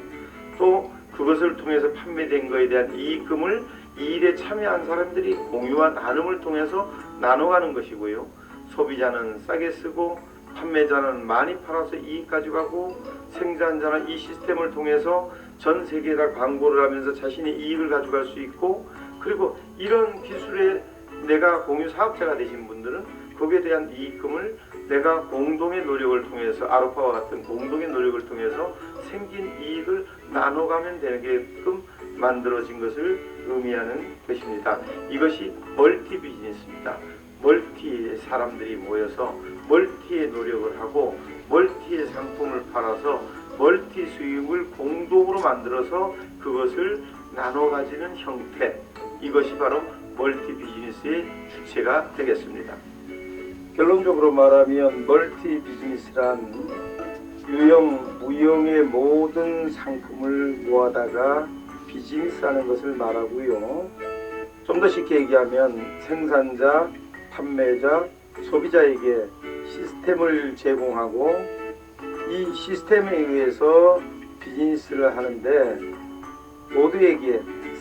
또 그것을 통해서 판매된 것에 대한 이익금을 이 일에 참여한 사람들이 공유와 나눔을 통해서 나눠가는 것이고요. 소비자는 싸게 쓰고 판매자는 많이 팔아서 이익 가져가고, 생산자는 이 시스템을 통해서 전 세계에다 광고를 하면서 자신의 이익을 가져갈 수 있고, 그리고 이런 기술에 내가 공유 사업자가 되신 분들은 거기에 대한 이익금을 내가 공동의 노력을 통해서, 아로파와 같은 공동의 노력을 통해서 생긴 이익을 나눠가면 되게끔 만들어진 것을 의미하는 것입니다. 이것이 멀티 비즈니스입니다. 멀티의 사람들이 모여서 멀티의 노력을 하고 멀티의 상품을 팔아서 멀티 수익을 공동으로 만들어서 그것을 나눠 가지는 형태, 이것이 바로 멀티 비즈니스의 주체가 되겠습니다. 결론적으로 말하면 멀티 비즈니스란 유형, 무형의 모든 상품을 모아다가 비즈니스라는 것을 말하고요. 좀 더 쉽게 얘기하면 생산자, 판매자, 소비자에게 시스템을 제공하고 이 시스템에 의해서 비즈니스를 하는데 모두에게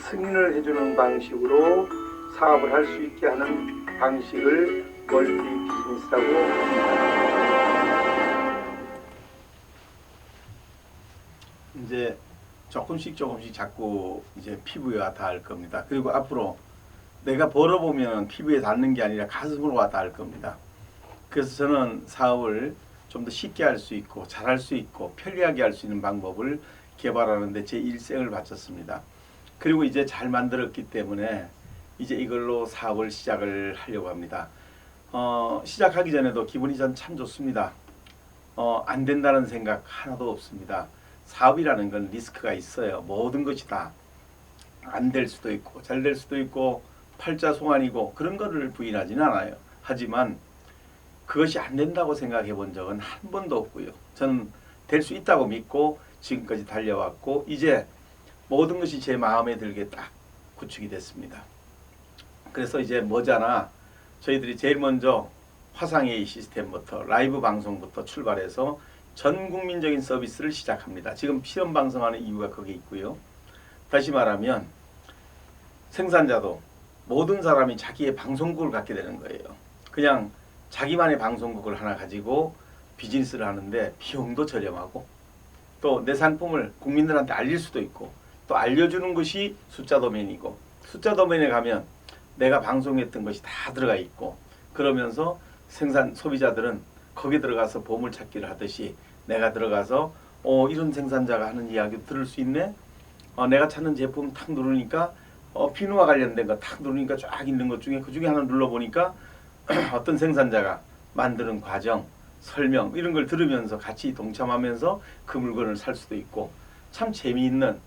승인을 해주는 방식으로 사업을 할 수 있게 하는 방식을 멀티 비즈니스라고 합니다. 이제 조금씩 자꾸 이제 피부에 와 닿을 겁니다. 그리고 앞으로 내가 벌어보면 피부에 닿는 게 아니라 가슴으로 와 닿을 겁니다. 그래서 저는 사업을 좀 더 쉽게 할 수 있고 잘할 수 있고 편리하게 할 수 있는 방법을 개발하는데 제 일생을 바쳤습니다. 그리고 이제 잘 만들었기 때문에 이제 이걸로 사업을 시작을 하려고 합니다. 시작하기 전에도 기분이 전 참 좋습니다. 안 된다는 생각 하나도 없습니다. 사업이라는 건 리스크가 있어요. 모든 것이 다 안 될 수도 있고 잘 될 수도 있고 팔자송환이고 그런 거를 부인하지는 않아요. 하지만 그것이 안 된다고 생각해 본 적은 한 번도 없고요. 저는 될 수 있다고 믿고 지금까지 달려왔고 이제 모든 것이 제 마음에 들게 딱 구축이 됐습니다. 그래서 이제 머지않아 저희들이 제일 먼저 화상회의 시스템부터 라이브 방송부터 출발해서 전 국민적인 서비스를 시작합니다. 지금 실험 방송하는 이유가 거기에 있고요. 다시 말하면 생산자도 모든 사람이 자기의 방송국을 갖게 되는 거예요. 그냥 자기만의 방송국을 하나 가지고 비즈니스를 하는데 비용도 저렴하고 또 내 상품을 국민들한테 알릴 수도 있고 또 알려주는 것이 숫자 도메인이고 숫자 도메인에 가면 내가 방송했던 것이 다 들어가 있고 그러면서 소비자들은 거기 들어가서 보물찾기를 하듯이 내가 들어가서 이런 생산자가 하는 이야기도 들을 수 있네. 내가 찾는 제품 탁 누르니까 비누와 관련된 거 탁 누르니까 쫙 있는 것 중에 그 중에 하나 눌러보니까 어떤 생산자가 만드는 과정, 설명 이런 걸 들으면서 같이 동참하면서 그 물건을 살 수도 있고 참 재미있는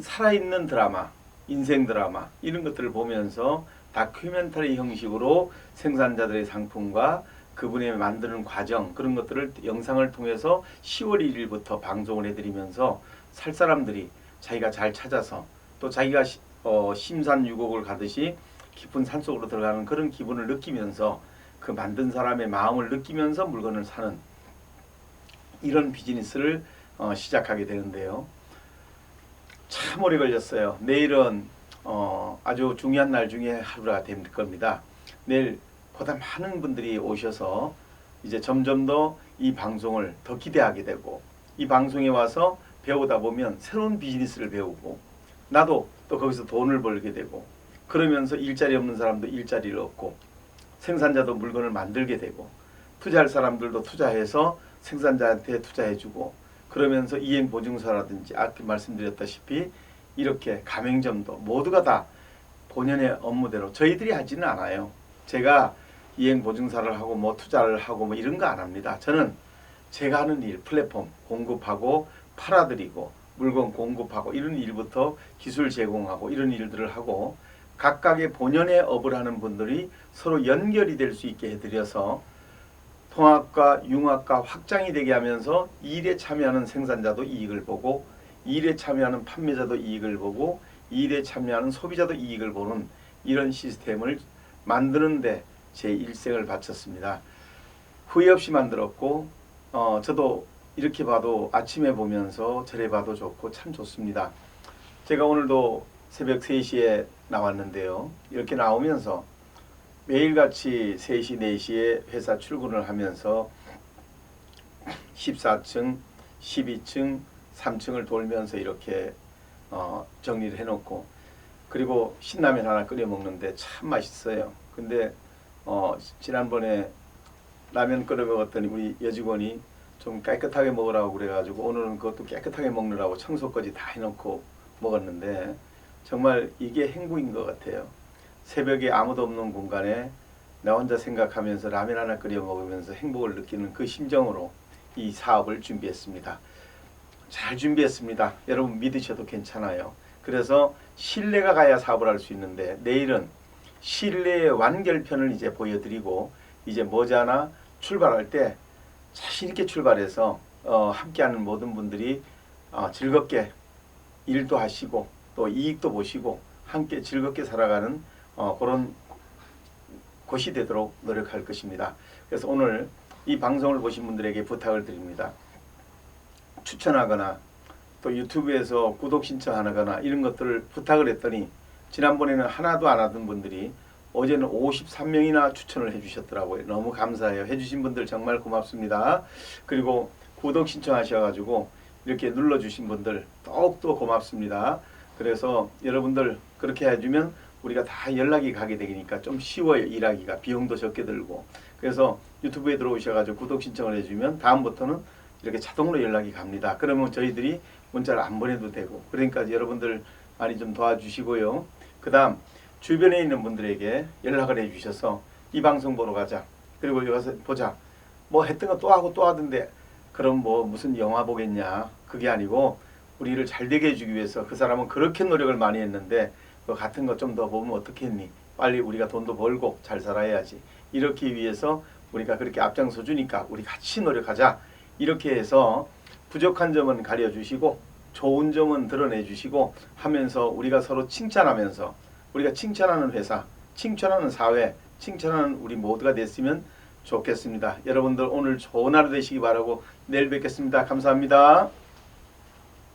살아있는 드라마, 인생 드라마 이런 것들을 보면서 다큐멘터리 형식으로 생산자들의 상품과 그분의 만드는 과정 그런 것들을 영상을 통해서 10월 1일부터 방송을 해드리면서 살 사람들이 자기가 잘 찾아서 또 자기가 심산유곡을 가듯이 깊은 산속으로 들어가는 그런 기분을 느끼면서 그 만든 사람의 마음을 느끼면서 물건을 사는 이런 비즈니스를 시작하게 되는데요. 참 오래 걸렸어요. 내일은 아주 중요한 날 중에 하루가 될 겁니다. 내일 보다 많은 분들이 오셔서 이제 점점 더 이 방송을 더 기대하게 되고 이 방송에 와서 배우다 보면 새로운 비즈니스를 배우고 나도 또 거기서 돈을 벌게 되고 그러면서 일자리 없는 사람도 일자리를 얻고 생산자도 물건을 만들게 되고 투자할 사람들도 투자해서 생산자한테 투자해주고 그러면서 이행보증서라든지 아까 말씀드렸다시피 이렇게 가맹점도 모두가 다 본연의 업무대로 저희들이 하지는 않아요. 제가 이행보증사를 하고 뭐 투자를 하고 뭐 이런 거 안 합니다. 저는 제가 하는 일, 플랫폼 공급하고 팔아드리고 물건 공급하고 이런 일부터 기술 제공하고 이런 일들을 하고 각각의 본연의 업을 하는 분들이 서로 연결이 될 수 있게 해드려서 통합과 융합과 확장이 되게 하면서 이 일에 참여하는 생산자도 이익을 보고 이 일에 참여하는 판매자도 이익을 보고 이 일에 참여하는 소비자도 이익을 보는 이런 시스템을 만드는데 제 일생을 바쳤습니다. 후회 없이 만들었고 저도 이렇게 봐도 아침에 보면서 저래 봐도 좋고 참 좋습니다. 제가 오늘도 새벽 3시에 나왔는데요. 이렇게 나오면서 매일같이 3시, 4시에 회사 출근을 하면서 14층, 12층, 3층을 돌면서 이렇게 정리를 해놓고 그리고 신라면 하나 끓여 먹는데 참 맛있어요. 근데 지난번에 라면 끓여 먹었더니 우리 여직원이 좀 깨끗하게 먹으라고 그래가지고 오늘은 그것도 깨끗하게 먹느라고 청소까지 다 해놓고 먹었는데 정말 이게 행복인 것 같아요. 새벽에 아무도 없는 공간에 나 혼자 생각하면서 라면 하나 끓여 먹으면서 행복을 느끼는 그 심정으로 이 사업을 준비했습니다. 잘 준비했습니다. 여러분 믿으셔도 괜찮아요. 그래서 신뢰가 가야 사업을 할 수 있는데 내일은 신뢰의 완결편을 이제 보여드리고 이제 머지않아 출발할 때 자신 있게 출발해서 함께하는 모든 분들이 즐겁게 일도 하시고 또 이익도 보시고 함께 즐겁게 살아가는 그런 곳이 되도록 노력할 것입니다. 그래서 오늘 이 방송을 보신 분들에게 부탁을 드립니다. 추천하거나 또 유튜브에서 구독 신청하거나 이런 것들을 부탁을 했더니 지난번에는 하나도 안 하던 분들이 어제는 53명이나 추천을 해주셨더라고요. 너무 감사해요. 해주신 분들 정말 고맙습니다. 그리고 구독 신청하셔가지고 이렇게 눌러주신 분들 더욱더 고맙습니다. 그래서 여러분들 그렇게 해주면 우리가 다 연락이 가게 되니까 좀 쉬워요. 일하기가 비용도 적게 들고. 그래서 유튜브에 들어오셔가지고 구독 신청을 해주면 다음부터는 이렇게 자동으로 연락이 갑니다. 그러면 저희들이 문자를 안 보내도 되고 그러니까 여러분들 많이 좀 도와주시고요. 그 다음 주변에 있는 분들에게 연락을 해주셔서 이 방송 보러 가자. 그리고 여기 가서 보자. 뭐 했던 거 또 하고 또 하던데 그럼 뭐 무슨 영화 보겠냐. 그게 아니고 우리를 잘 되게 해주기 위해서 그 사람은 그렇게 노력을 많이 했는데 그 같은 거 좀 더 보면 어떻겠니. 빨리 우리가 돈도 벌고 잘 살아야지. 이렇게 위해서 우리가 그렇게 앞장서 주니까 우리 같이 노력하자. 이렇게 해서 부족한 점은 가려주시고 좋은 점은 드러내주시고 하면서 우리가 서로 칭찬하면서 우리가 칭찬하는 회사, 칭찬하는 사회, 칭찬하는 우리 모두가 됐으면 좋겠습니다. 여러분들 오늘 좋은 하루 되시기 바라고 내일 뵙겠습니다. 감사합니다.